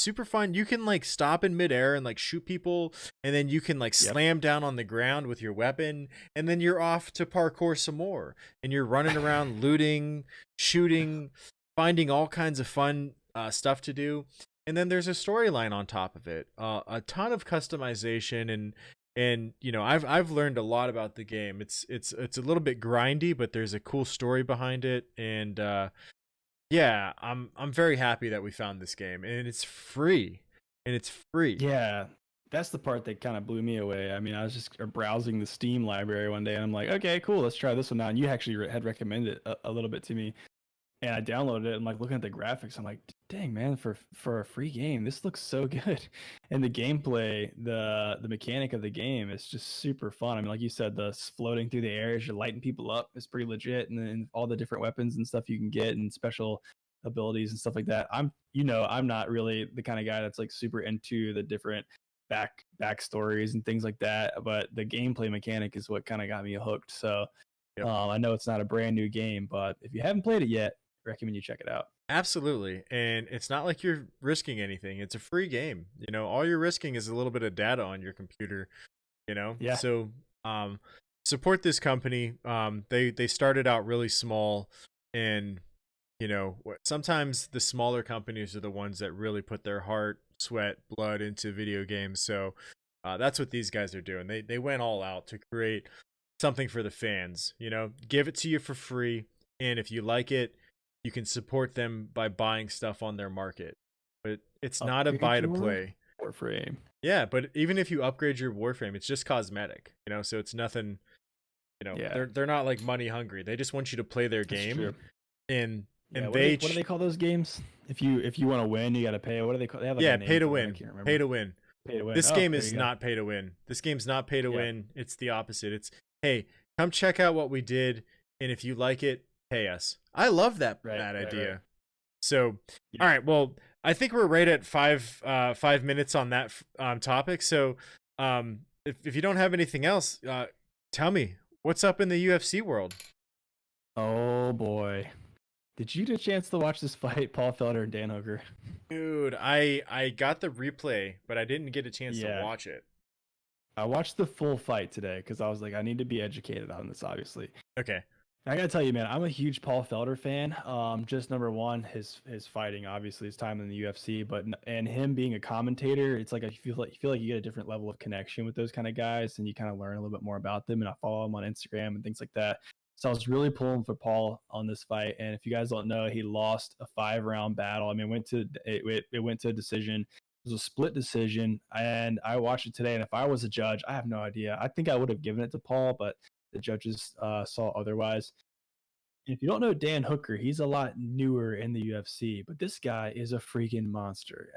You can like stop in midair and like shoot people, and then you can like slam down on the ground with your weapon, and then you're off to parkour some more. And you're running around looting, shooting, finding all kinds of fun stuff to do. And then there's a storyline on top of it. A ton of customization and you know, I've learned a lot about the game. It's a little bit grindy, but there's a cool story behind it. And yeah, I'm very happy that we found this game, and it's free. Yeah, that's the part that kind of blew me away. I mean, I was just browsing the Steam library one day, and I'm like, okay, cool, let's try this one out. And you actually had recommended it a little bit to me, and I downloaded it. I'm like looking at the graphics. I'm like, dang man, for a free game, this looks so good. And the gameplay, the mechanic of the game is just super fun. I mean, like you said, the floating through the air as you're lighting people up is pretty legit, and then all the different weapons and stuff you can get and special abilities and stuff like that. I'm not really the kind of guy that's like super into the different backstories and things like that, but the gameplay mechanic is what kind of got me hooked. So I know it's not a brand new game, but if you haven't played it yet, I recommend you check it out. Absolutely. And it's not like you're risking anything. It's a free game. You know, all you're risking is a little bit of data on your computer, you know? Yeah. So support this company. They started out really small, and you know, sometimes the smaller companies are the ones that really put their heart, sweat, blood into video games. So that's what these guys are doing. They went all out to create something for the fans, you know, give it to you for free. And if you like it, you can support them by buying stuff on their market. But it's not a buy to play. Warframe. Yeah, but even if you upgrade your Warframe, it's just cosmetic, you know, so it's nothing, you know, they're not like money hungry. They just want you to play their game. And what do they call those games? If you want to win, you got to pay. What do they call? They have like a name pay to for it. win. I can't remember. Pay to win. Pay to win. This game is not pay to win. This game's not pay to win. It's the opposite. It's, hey, come check out what we did, and if you like it, pay us. I love that idea. Right. So, all right. Well, I think we're right at 5 minutes on that topic. So, if you don't have anything else, tell me what's up in the UFC world. Oh boy, did you get a chance to watch this fight, Paul Felder and Dan Hooker? Dude, I got the replay, but I didn't get a chance to watch it. I watched the full fight today because I was like, I need to be educated on this, obviously. Okay. I gotta tell you, man, I'm a huge Paul Felder fan. Just number one, his fighting, obviously, his time in the UFC, and him being a commentator, it's like you feel like you get a different level of connection with those kind of guys, and you kind of learn a little bit more about them. And I follow him on Instagram and things like that. So I was really pulling for Paul on this fight. And if you guys don't know, he lost a 5-round battle. I mean, it went to a decision. It was a split decision, and I watched it today. And if I was a judge, I have no idea. I think I would have given it to Paul, but the judges saw otherwise. If you don't know Dan Hooker, he's a lot newer in the UFC, but this guy is a freaking monster.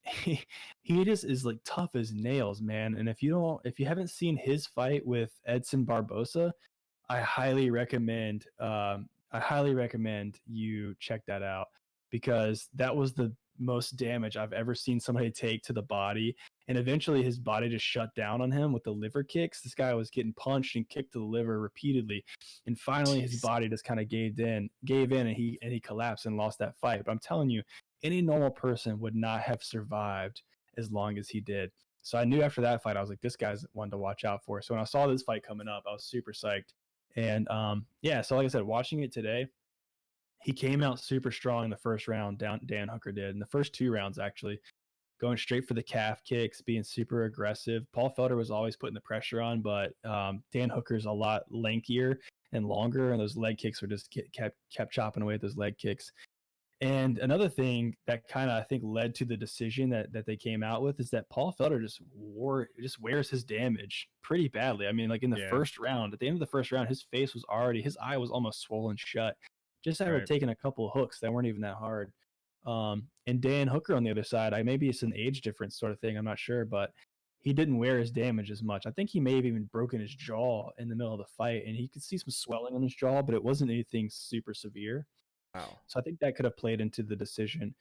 He just is like tough as nails, man. And if you haven't seen his fight with Edson Barbosa, I highly recommend you check that out, because that was the most damage I've ever seen somebody take to the body. And eventually his body just shut down on him with the liver kicks. This guy was getting punched and kicked to the liver repeatedly. And finally his body just kind of gave in and he collapsed and lost that fight. But I'm telling you, any normal person would not have survived as long as he did. So I knew after that fight, I was like, this guy's one to watch out for. So when I saw this fight coming up, I was super psyched. And yeah, so like I said, watching it today, he came out super strong in the first round. Dan Hooker did in the first 2 rounds, actually going straight for the calf kicks, being super aggressive. Paul Felder was always putting the pressure on, but Dan Hooker's a lot lankier and longer, and those leg kicks were just kept chopping away at those leg kicks. And another thing that kind of I think led to the decision that they came out with is that Paul Felder just wears his damage pretty badly. I mean, like in the Yeah. first round, at the end of the first round, his eye was almost swollen shut, just after Right. taking a couple of hooks that weren't even that hard. And Dan Hooker on the other side, maybe it's an age difference sort of thing, I'm not sure, but he didn't wear his damage as much. I think he may have even broken his jaw in the middle of the fight, and he could see some swelling on his jaw, but it wasn't anything super severe. Wow. So I think that could have played into the decision.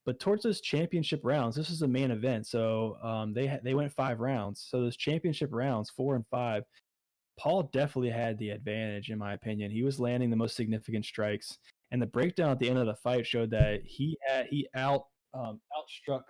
But towards those championship rounds, this is a main event, so they went 5 rounds. So those championship rounds, 4 and 5, Paul definitely had the advantage in my opinion. He was landing the most significant strikes, and the breakdown at the end of the fight showed that he outstruck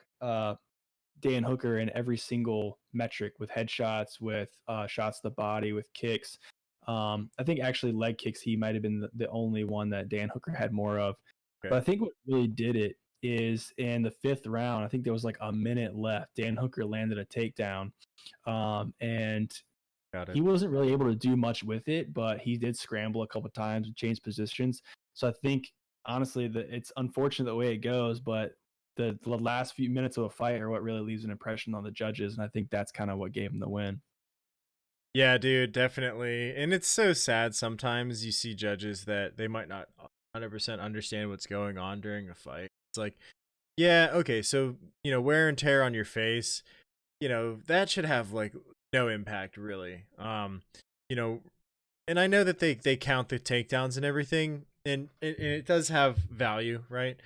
Dan Hooker in every single metric with headshots, with shots to the body, with kicks. I think actually leg kicks, he might have been the only one that Dan Hooker had more of. Okay. But I think what really did it is in the 5th round, I think there was like a minute left. Dan Hooker landed a takedown, and he wasn't really able to do much with it, but he did scramble a couple times and change positions. So I think honestly that it's unfortunate the way it goes, but the last few minutes of a fight are what really leaves an impression on the judges, and I think that's kind of what gave him the win. Yeah, dude, definitely. And it's so sad sometimes you see judges that they might not 100% understand what's going on during a fight. It's like, yeah, okay, so, wear and tear on your face, that should have like no impact really. And I know that they count the takedowns and everything, and it does have value, right?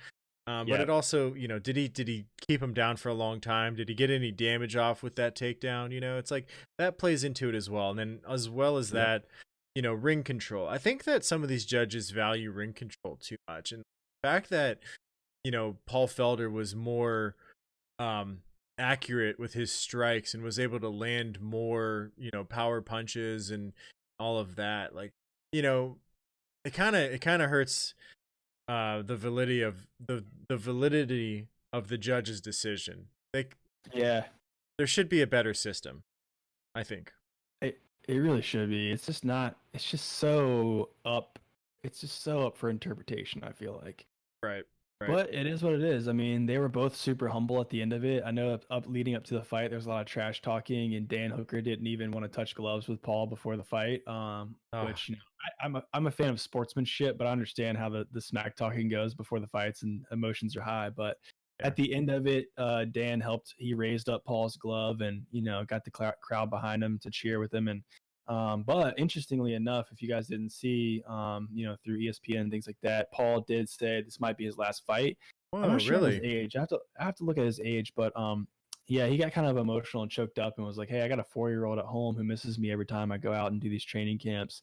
But it also, did he keep him down for a long time? Did he get any damage off with that takedown? It's like that plays into it as well. And then as well as that, ring control. I think that some of these judges value ring control too much. And the fact that, Paul Felder was more accurate with his strikes and was able to land more, power punches and all of that, like, it kind of hurts the validity of the judge's decision. Yeah, there should be a better system, I think. it really should be. It's just not. It's just so up. It's just so up for interpretation, I feel like. Right. But it is what it is. I mean, they were both super humble at the end of it. I know leading up to the fight, there was a lot of trash talking, and Dan Hooker didn't even want to touch gloves with Paul before the fight. Which I'm a fan of sportsmanship, but I understand how the smack talking goes before the fights and emotions are high. But at the end of it, Dan helped. He raised up Paul's glove and got the crowd behind him to cheer with him. And but interestingly enough, if you guys didn't see, through ESPN and things like that, Paul did say this might be his last fight. I'm not sure his age. I have to look at his age, but yeah, he got kind of emotional and choked up and was like, "Hey, I got a 4-year-old at home who misses me every time I go out and do these training camps."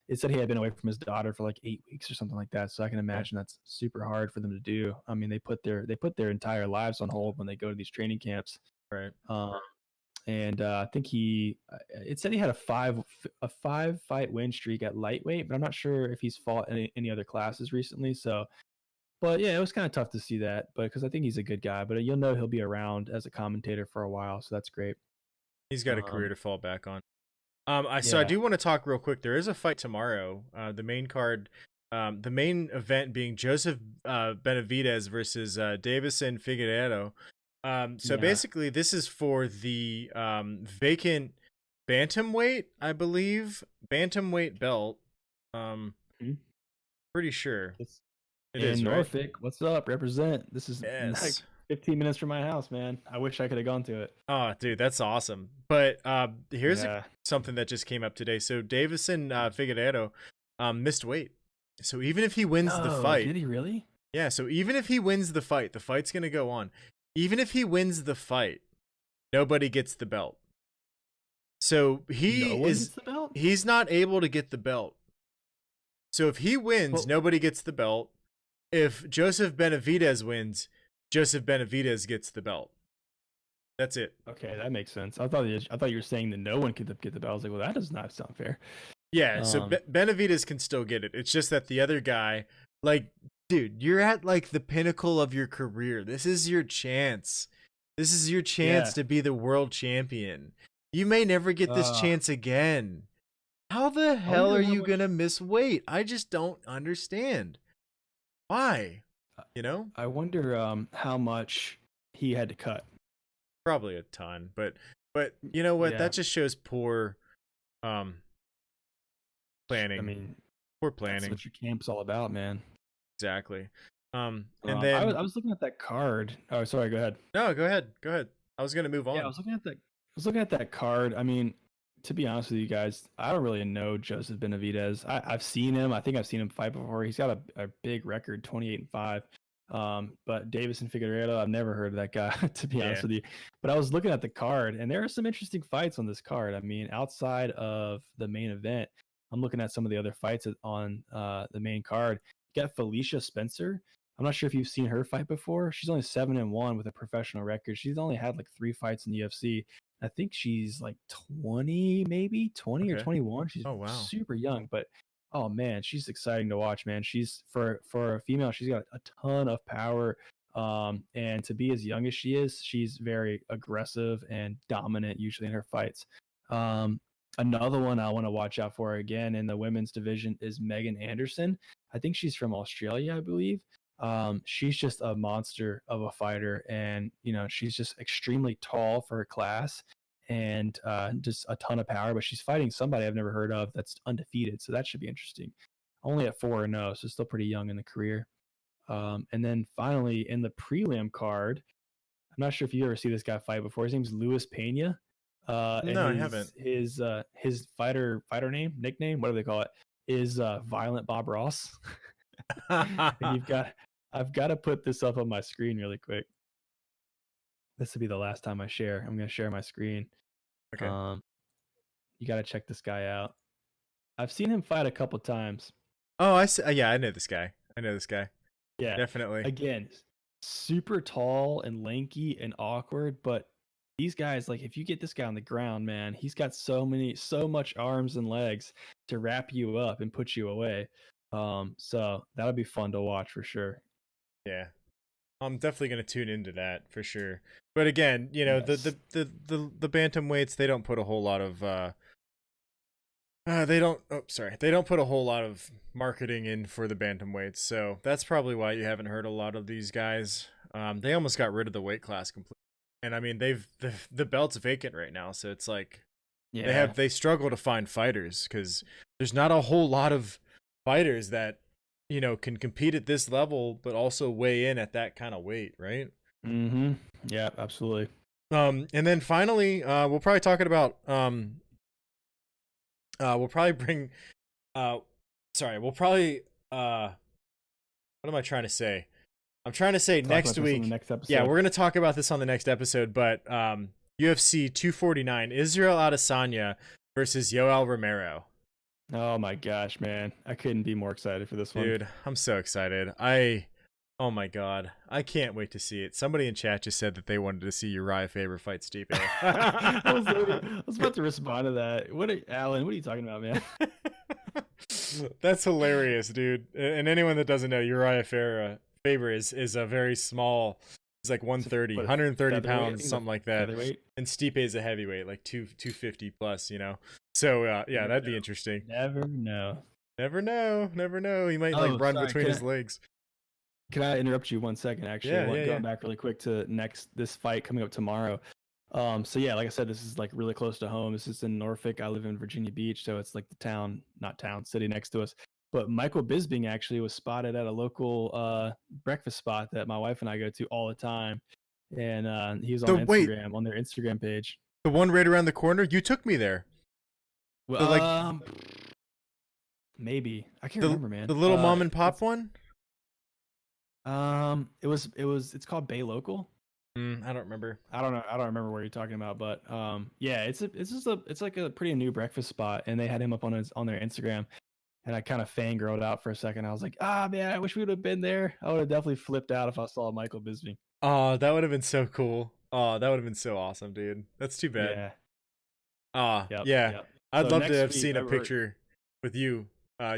It said he had been away from his daughter for like 8 weeks or something like that. So I can imagine that's super hard for them to do. I mean, they put their entire lives on hold when they go to these training camps. Right. And I think it said he had a 5-fight win streak at lightweight, but I'm not sure if he's fought any other classes recently. So, but yeah, it was kind of tough to see that, but because I think he's a good guy, but you'll know he'll be around as a commentator for a while, so that's great. He's got a career to fall back on. So I do want to talk real quick. There is a fight tomorrow. The main card, the main event being Joseph Benavidez versus Davison Figueiredo. So basically, this is for the vacant bantamweight, I believe, bantamweight belt. Pretty sure It's it in is Norfolk. right? What's up? Represent. This is like 15 minutes from my house, man. I wish I could have gone to it. Oh, dude, that's awesome. But here's something that just came up today. So Davison Figueiredo missed weight. So even if he wins the fight, did he really? Yeah. So even if he wins the fight's gonna go on. Even if he wins the fight, nobody gets the belt. So he's not able to get the belt. So if he wins, nobody gets the belt. If Joseph Benavidez wins, Joseph Benavidez gets the belt. That's it. Okay, that makes sense. I thought you were saying that no one could get the belt. I was like, well, that does not sound fair. Yeah, so Um, Benavidez can still get it. It's just that the other guy, like, dude, you're at like the pinnacle of your career. This is your chance. This is your chance yeah. to be the world champion. You may never get this Uh, chance again. How the I hell wonder are how you much. gonna miss weight? I just don't understand. Why? You know? I wonder how much he had to cut. Probably a ton, but you know what? Yeah, That just shows poor um I planning. mean, Poor that's planning. what your camp's all about, man. Exactly. And then I was looking at that card. Oh, sorry. Go ahead. no, go ahead. Go ahead. I was gonna move Yeah, I on. was looking at that. I was looking at that card. I mean, to be honest with you guys, I don't really know Joseph Benavidez. I've seen him. I think I've seen him fight before. He's got a big record, 28-5. But Davison Figueiredo, I've never heard of that guy, to be honest Yeah. with you. But I was looking at the card, and there are some interesting fights on this card. I mean, outside of the main event, I'm looking at some of the other fights on the main card. You got Felicia Spencer. I'm not sure if you've seen her fight before. She's only 7-1 with a professional record. She's only had like 3 fights in the UFC. I think she's like 20, maybe 20 or Okay. 21. She's Oh wow. super young, but oh man, she's exciting to watch, man. She's for a female, she's got a ton of power. And to be as young as she is, she's very aggressive and dominant usually in her fights. Um, Another one I want to watch out for again in the women's division is Megan Anderson. I think she's from Australia, I believe. She's just a monster of a fighter, and she's just extremely tall for her class, and just a ton of power. But she's fighting somebody I've never heard of that's undefeated, so that should be interesting. Only at 4-0, so still pretty young in the career. And then finally in the prelim card, I'm not sure if you ever see this guy fight before. His name's Luis Pena, and No, I haven't. his fighter name, nickname, whatever they call it, is Violent Bob Ross. And I've got to put this up on my screen really quick. This will be the last time I share. I'm going to share my screen. Okay. Um, you got to check this guy out. I've seen him fight a couple times. Oh, I see. Yeah, I know this guy. I know this guy. Yeah. Definitely. Again, super tall and lanky and awkward, but these guys, like, if you get this guy on the ground, man, he's got so much arms and legs to wrap you up and put you away. So that'll be fun to watch for sure. Yeah. I'm definitely gonna tune into that for sure. But again, you know, Yes. the bantamweights, they don't put a whole lot of they don't they don't put a whole lot of marketing in for the bantamweights. So that's probably why you haven't heard a lot of these guys. They almost got rid of the weight class completely. And I mean, the belt's vacant right now, so it's like Yeah. they struggle to find fighters cuz there's not a whole lot of fighters that can compete at this level but also weigh in at that kind of weight, right? Mm-hmm. Yeah, absolutely. And then finally, we'll probably talking about we'll probably bring we'll probably what am I trying to say? I'm trying to say Talk next about this on the week. next episode. Yeah, we're going to talk about this on the next episode, but UFC 249, Israel Adesanya versus Yoel Romero. Oh my gosh, man. I couldn't be more excited for this one. Dude, I'm so excited. Oh my god, I can't wait to see it. Somebody in chat just said that they wanted to see Uriah Faber fight Stipe. I was about to respond to that. Alan, what are you talking about, man? That's hilarious, dude. And anyone that doesn't know, Uriah Faber is a very small. He's like 130, 130 pounds, something like that. Featherweight? And Stipe is a heavyweight, like 250 plus, So yeah, that'd be interesting. Never know. Never know. Never know. He might like run between his legs. Can I interrupt you 1 second? Actually, Yeah. Going back really quick to this fight coming up tomorrow. So yeah, like I said, this is like really close to home. This is in Norfolk. I live in Virginia Beach, so it's like the city next to us. But Michael Bisping actually was spotted at a local breakfast spot that my wife and I go to all the time, and he was on Instagram on their Instagram page. The one right around the corner. You took me there. Well, maybe I can't remember, man. The little mom and pop one. It's called Bay Local. I don't remember. I don't remember what you're talking about, but yeah, it's like a pretty new breakfast spot, and they had him up on their Instagram, and I kind of fangirled out for a second. I was like, man, I wish we would have been there. I would have definitely flipped out if I saw Michael Bisping. Oh, that would have been so cool. Oh, that would have been so awesome, dude. That's too bad. Yeah. Yep. Yeah. Yep. I'd So love to next have week, seen a picture with you,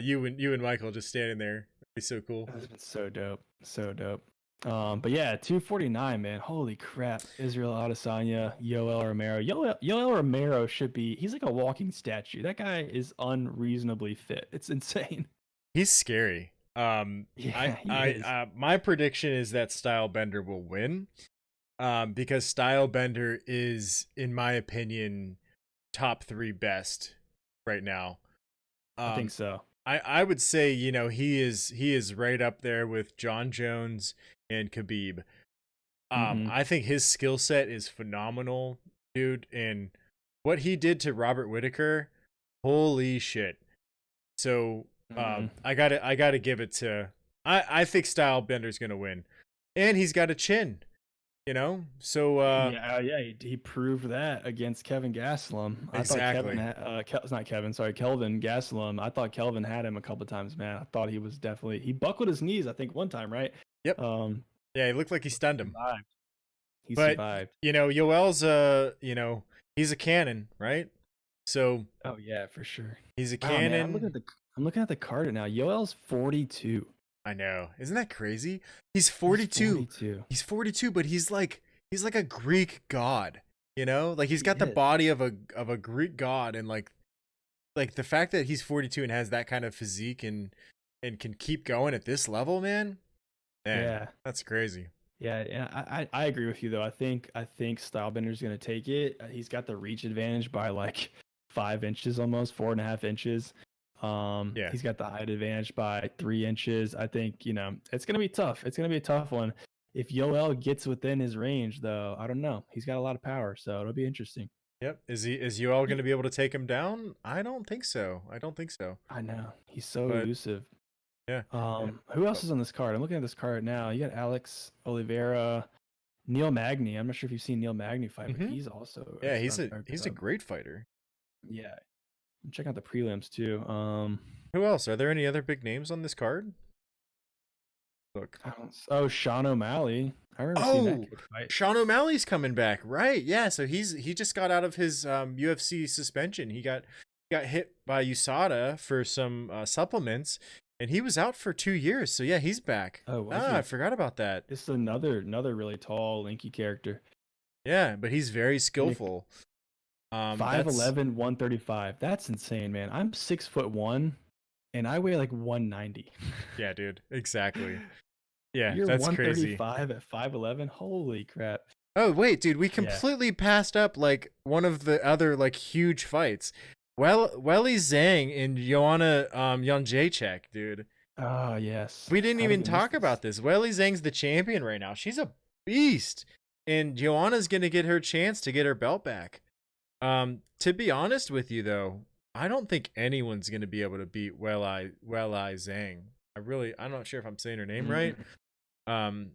you and Michael just standing there. That'd be so cool. that's been so dope. So dope. But yeah, 249, man. Holy crap. Israel Adesanya, Yoel Romero. Yoel Romero should be, he's like a walking statue. That guy is unreasonably fit. It's insane. He's scary. Yeah, he is. My prediction is that Stylebender will win. Because Stylebender is, in my opinion, top 3 best right now. I think Um, so. I would say, he is right up there with John Jones and Khabib. Hmm. I think his skill set is phenomenal, dude, and what he did to Robert Whitaker, holy shit. So, Hmm. I gotta give it to. I think Stylebender's gonna win, and he's got a chin, So, Yeah, yeah, he proved that against Kevin Gastelum. I thought Kevin, exactly. it's not Kevin, sorry, Kelvin Gastelum. I thought Kelvin had him a couple times, man. I thought he was definitely, he buckled his knees, I think, one time, right? Yep. Um, Yeah, he looked like he but he stunned him. survived. He But survived. Yoel's he's a cannon, right? So Oh yeah, for sure. he's a Wow, man, cannon. I'm looking at the card now. Yoel's 42. I know. Isn't that crazy? He's He's 42. 42. He's 42, but he's like a Greek god, Like he's He got the is. body of a Greek god, and like the fact that he's 42 and has that kind of physique and can keep going at this level, man, Yeah. that's crazy. Yeah, yeah, I agree with you though. I think Stylebender's gonna take it. He's got the reach advantage by like 5 inches, almost 4.5 inches. Yeah. He's got the height advantage by 3 inches. I think it's gonna be tough. It's gonna be a tough one. If Yoel gets within his range, though, I don't know. He's got a lot of power, so it'll be interesting. Yep. Is Yoel going to be able to take him down? I don't think so. I don't think so. I know he's so But elusive. yeah. Yeah. Who else is on this card? I'm looking at this card now. You got Alex Oliveira, Neil Magny. I'm not sure if you've seen Neil Magny fight, but Hmm. he's also Yeah, he's a great fighter. yeah. Check out the prelims too. Who else? Are there any other big names on this card? Look. Oh, Sean O'Malley. I remember seeing that Oh, kid fight. Sean O'Malley's coming back, right? Yeah, so he just got out of his UFC suspension. He got hit by USADA for some supplements, and he was out for 2 years. So yeah, he's back. Oh, was I he? forgot about that. This is another really tall, lanky character. Yeah, but he's very Nick, skillful. That's 5'11", 135. That's insane, man. I'm 6'1", and I weigh like 190. yeah, dude. Exactly. Yeah, You're that's crazy. 135 at 5'11". Holy crap! Oh wait, dude, we Yeah. completely passed up like one of the other like huge fights. Well, Welly Zhang and Joanna Jędrzejczyk, dude. Oh yes. We didn't How did even we miss talk this? about this. Welly Zhang's the champion right now. She's a beast, and Joanna's gonna get her chance to get her belt back. To be honest with you though, I don't think anyone's gonna be able to beat Welly Zhang. I'm not sure if I'm saying her name right. Mm,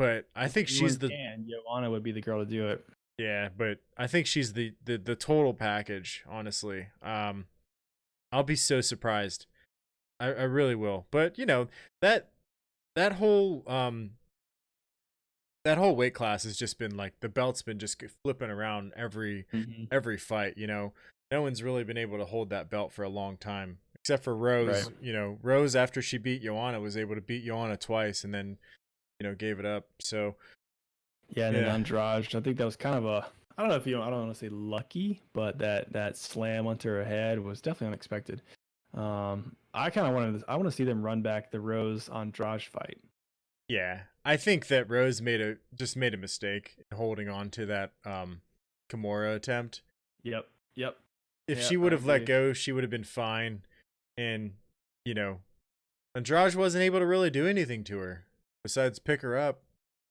But I if think she's anyone the can, Joanna would be the girl to do it. yeah, but I think she's the total package, honestly. I'll be so surprised. I really will. But that that whole that whole weight class has just been like the belt's been just flipping around Hmm. every fight, No one's really been able to hold that belt for a long time. Except for Rose, Right. Rose after she beat Joanna was able to beat Joanna twice and then, gave it up. So, Yeah, and then yeah. Andrade. I think that was kind of a, I don't know if I don't want to say lucky, but that slam onto her head was definitely unexpected. I kind of I want to see them run back the Rose Andrade fight. Yeah, I think that Rose just made a mistake in holding on to that Kimura attempt. Yep. Yep. If Yeah, she would I have let agree. go, she would have been fine. And Andrade wasn't able to really do anything to her besides pick her up.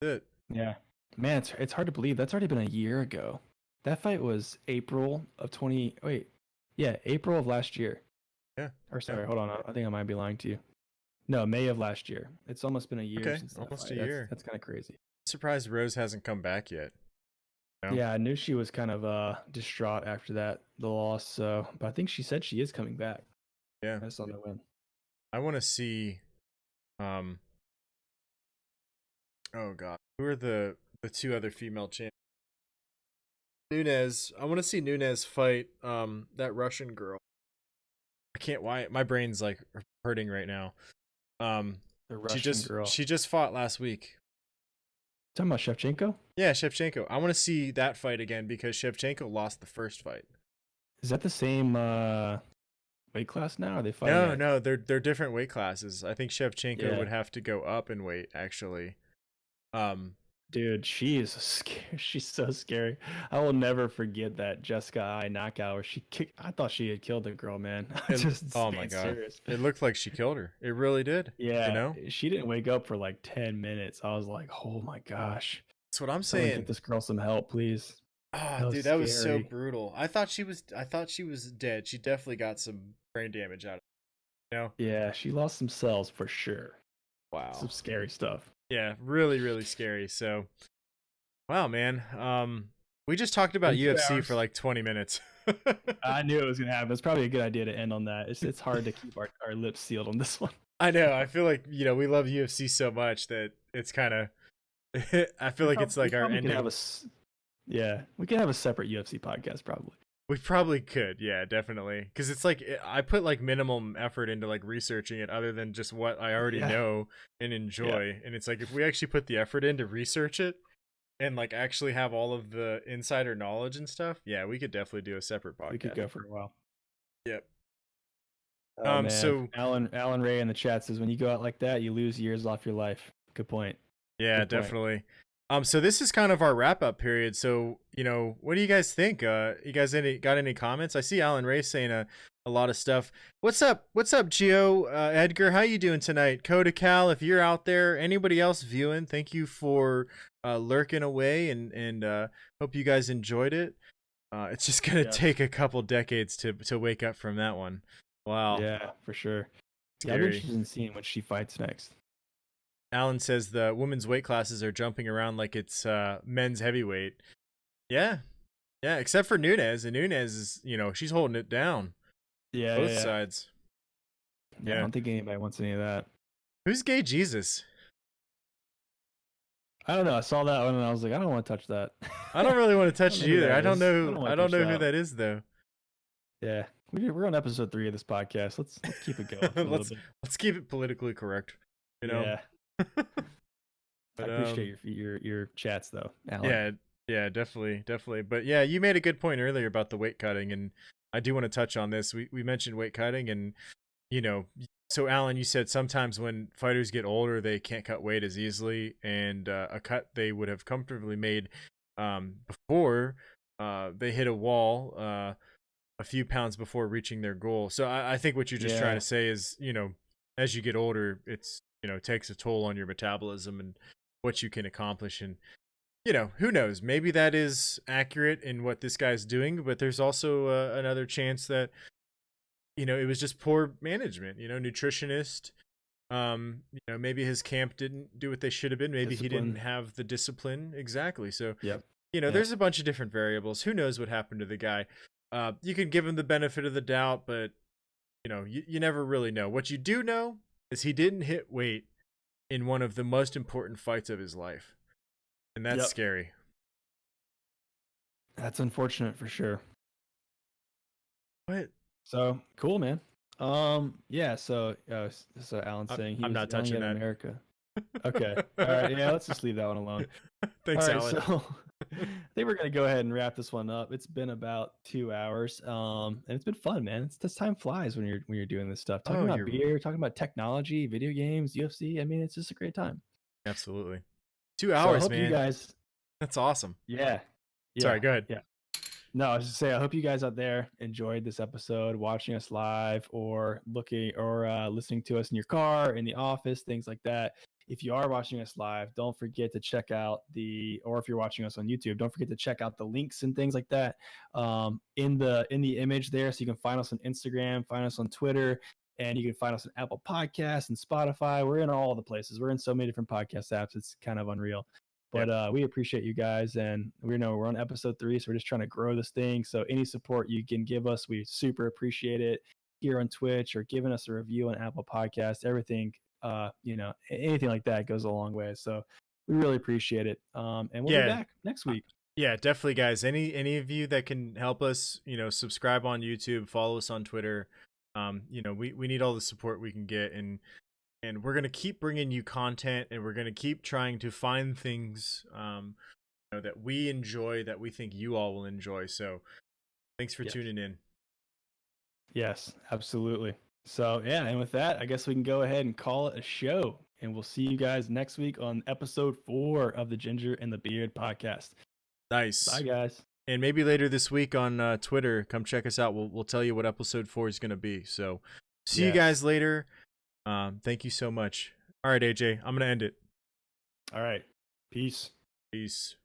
That's it. Yeah. Man, it's hard to believe that's already been a year ago. That fight was April of 20. Wait, yeah, April of last year. Yeah. Or Yeah. sorry, hold on. I think I might be lying to you. No, May of last year. It's almost been a year Okay, since that almost fight. a year. That's kind of crazy. I'm surprised Rose hasn't come back yet. Yeah, I knew she was kind of distraught after the loss. So, but I think she said she is coming back. Yeah. I saw that win. I want to see. Oh god, who are the two other female champions Nunes. I want to see Nunes fight that Russian girl. I can't. Why my brain's like hurting right now. Um, The Russian girl. she just fought last week. Talking about Shevchenko? Yeah, Shevchenko. I want to see that fight again because Shevchenko lost the first fight. Is that the same weight class now? Are they fighting? No, they're different weight classes. I think Shevchenko Yeah. would have to go up in weight actually. Dude, she is scary. She's so scary. I will never forget that Jessica I knockout where she kicked. I thought she had killed the girl, man. Oh my god, serious. it looked like she killed her. It really did. Yeah, you know, she didn't wake up for like 10 minutes. I was like, oh my gosh. that's what I'm Someone saying. get this girl some help, please. Oh, dude, that was so brutal. I thought she was dead. She definitely got some brain damage out of it. You know? Yeah, she lost some cells for sure. Wow. Some scary stuff. Yeah, really, really scary. So, wow, man. We just talked about UFC for like 20 minutes. I knew it was gonna happen. It's probably a good idea to end on that. It's hard to keep our lips sealed on this one. I know. I feel like we love UFC so much that it's kind of. I feel like it's like our ending. Yeah, we could have a separate UFC podcast probably. We probably could, yeah, definitely. Because it's like I put like minimum effort into like researching it, other than just what I already know and enjoy. And it's like if we actually put the effort in to research it and like actually have all of the insider knowledge and stuff, yeah, we could definitely do a separate podcast. We could go for a while. Yep. Oh, man. So Alan Ray in the chat says when you go out like that, you lose years off your life. Good point. Yeah, definitely. So this is kind of our wrap up period. So, what do you guys think? You guys got any comments? I see Alan Ray saying a lot of stuff. What's up, Gio? Edgar, how you doing tonight? Coda Cal, if you're out there, anybody else viewing, thank you for lurking away and hope you guys enjoyed it. It's just gonna take a couple decades to wake up from that one. Wow. Yeah, for sure. Yeah, I'm interested in seeing what she fights next. Alan says the women's weight classes are jumping around like it's men's heavyweight. Yeah, except for Nunes. And Nunes is, she's holding it down. Yeah, both sides. Yeah, I don't think anybody wants any of that. Who's Gay Jesus? I don't know. I saw that one and I was like, I don't want to touch that. I don't really want to touch it either. I don't know. I don't know who that is though. Yeah, we're on episode 3 of this podcast. Let's keep it going. Let's keep it politically correct. Yeah. But, I appreciate your chats though, Alan. Yeah, definitely. But yeah, you made a good point earlier about the weight cutting, and I do want to touch on this. We mentioned weight cutting, and so Alan, you said sometimes when fighters get older, they can't cut weight as easily, and a cut they would have comfortably made before they hit a wall a few pounds before reaching their goal. So I think what you're just trying to say is, as you get older, it's takes a toll on your metabolism and what you can accomplish. And who knows, maybe that is accurate in what this guy's doing, but there's also another chance that it was just poor management. Nutritionist, maybe his camp didn't do what they should have been. Maybe he didn't have the discipline. Exactly. So there's a bunch of different variables. Who knows what happened to the guy? You could give him the benefit of the doubt, but you never really know. What you do know is he didn't hit weight in one of the most important fights of his life. And that's scary. That's unfortunate for sure. What? So cool, man. Yeah. So Alan's saying I'm not touching that. America. Okay. All right. Yeah. Let's just leave that one alone. Thanks, all right, Alan. So I think we're gonna go ahead and wrap this one up. It's been about 2 hours. And it's been fun, man. This time flies when you're doing this stuff. Talking about beer, talking about technology, video games, UFC. I mean, it's just a great time. Absolutely. 2 hours, so man. You guys. That's awesome. Yeah. Sorry, go ahead. Yeah. No, I was just saying, I hope you guys out there enjoyed this episode, watching us live or listening to us in your car, in the office, things like that. If you are watching us live, don't forget to check out or if you're watching us on YouTube, don't forget to check out the links and things like that in the image there. So you can find us on Instagram, find us on Twitter, and you can find us on Apple Podcasts and Spotify. We're in all the places. We're in so many different podcast apps. It's kind of unreal. But we appreciate you guys, and we're on episode 3, so we're just trying to grow this thing. So any support you can give us, we super appreciate it here on Twitch or giving us a review on Apple Podcasts. Everything, anything like that goes a long way. So we really appreciate it. And we'll be back next week. Yeah, definitely, guys. Any of you that can help us, subscribe on YouTube, follow us on Twitter. We need all the support we can get, and we're gonna keep bringing you content, and we're gonna keep trying to find things that we enjoy, that we think you all will enjoy. So thanks for Yes. tuning in. Yes, absolutely. So, yeah, and with that, I guess we can go ahead and call it a show. And we'll see you guys next week on episode 4 of the Ginger and the Beard podcast. Bye, Nice. guys. And maybe later this week on Twitter, come check us out. We'll tell you what episode 4 is going to be. So see you guys later. Thank you so much. All right, AJ, I'm going to end it. All right. Peace. Peace.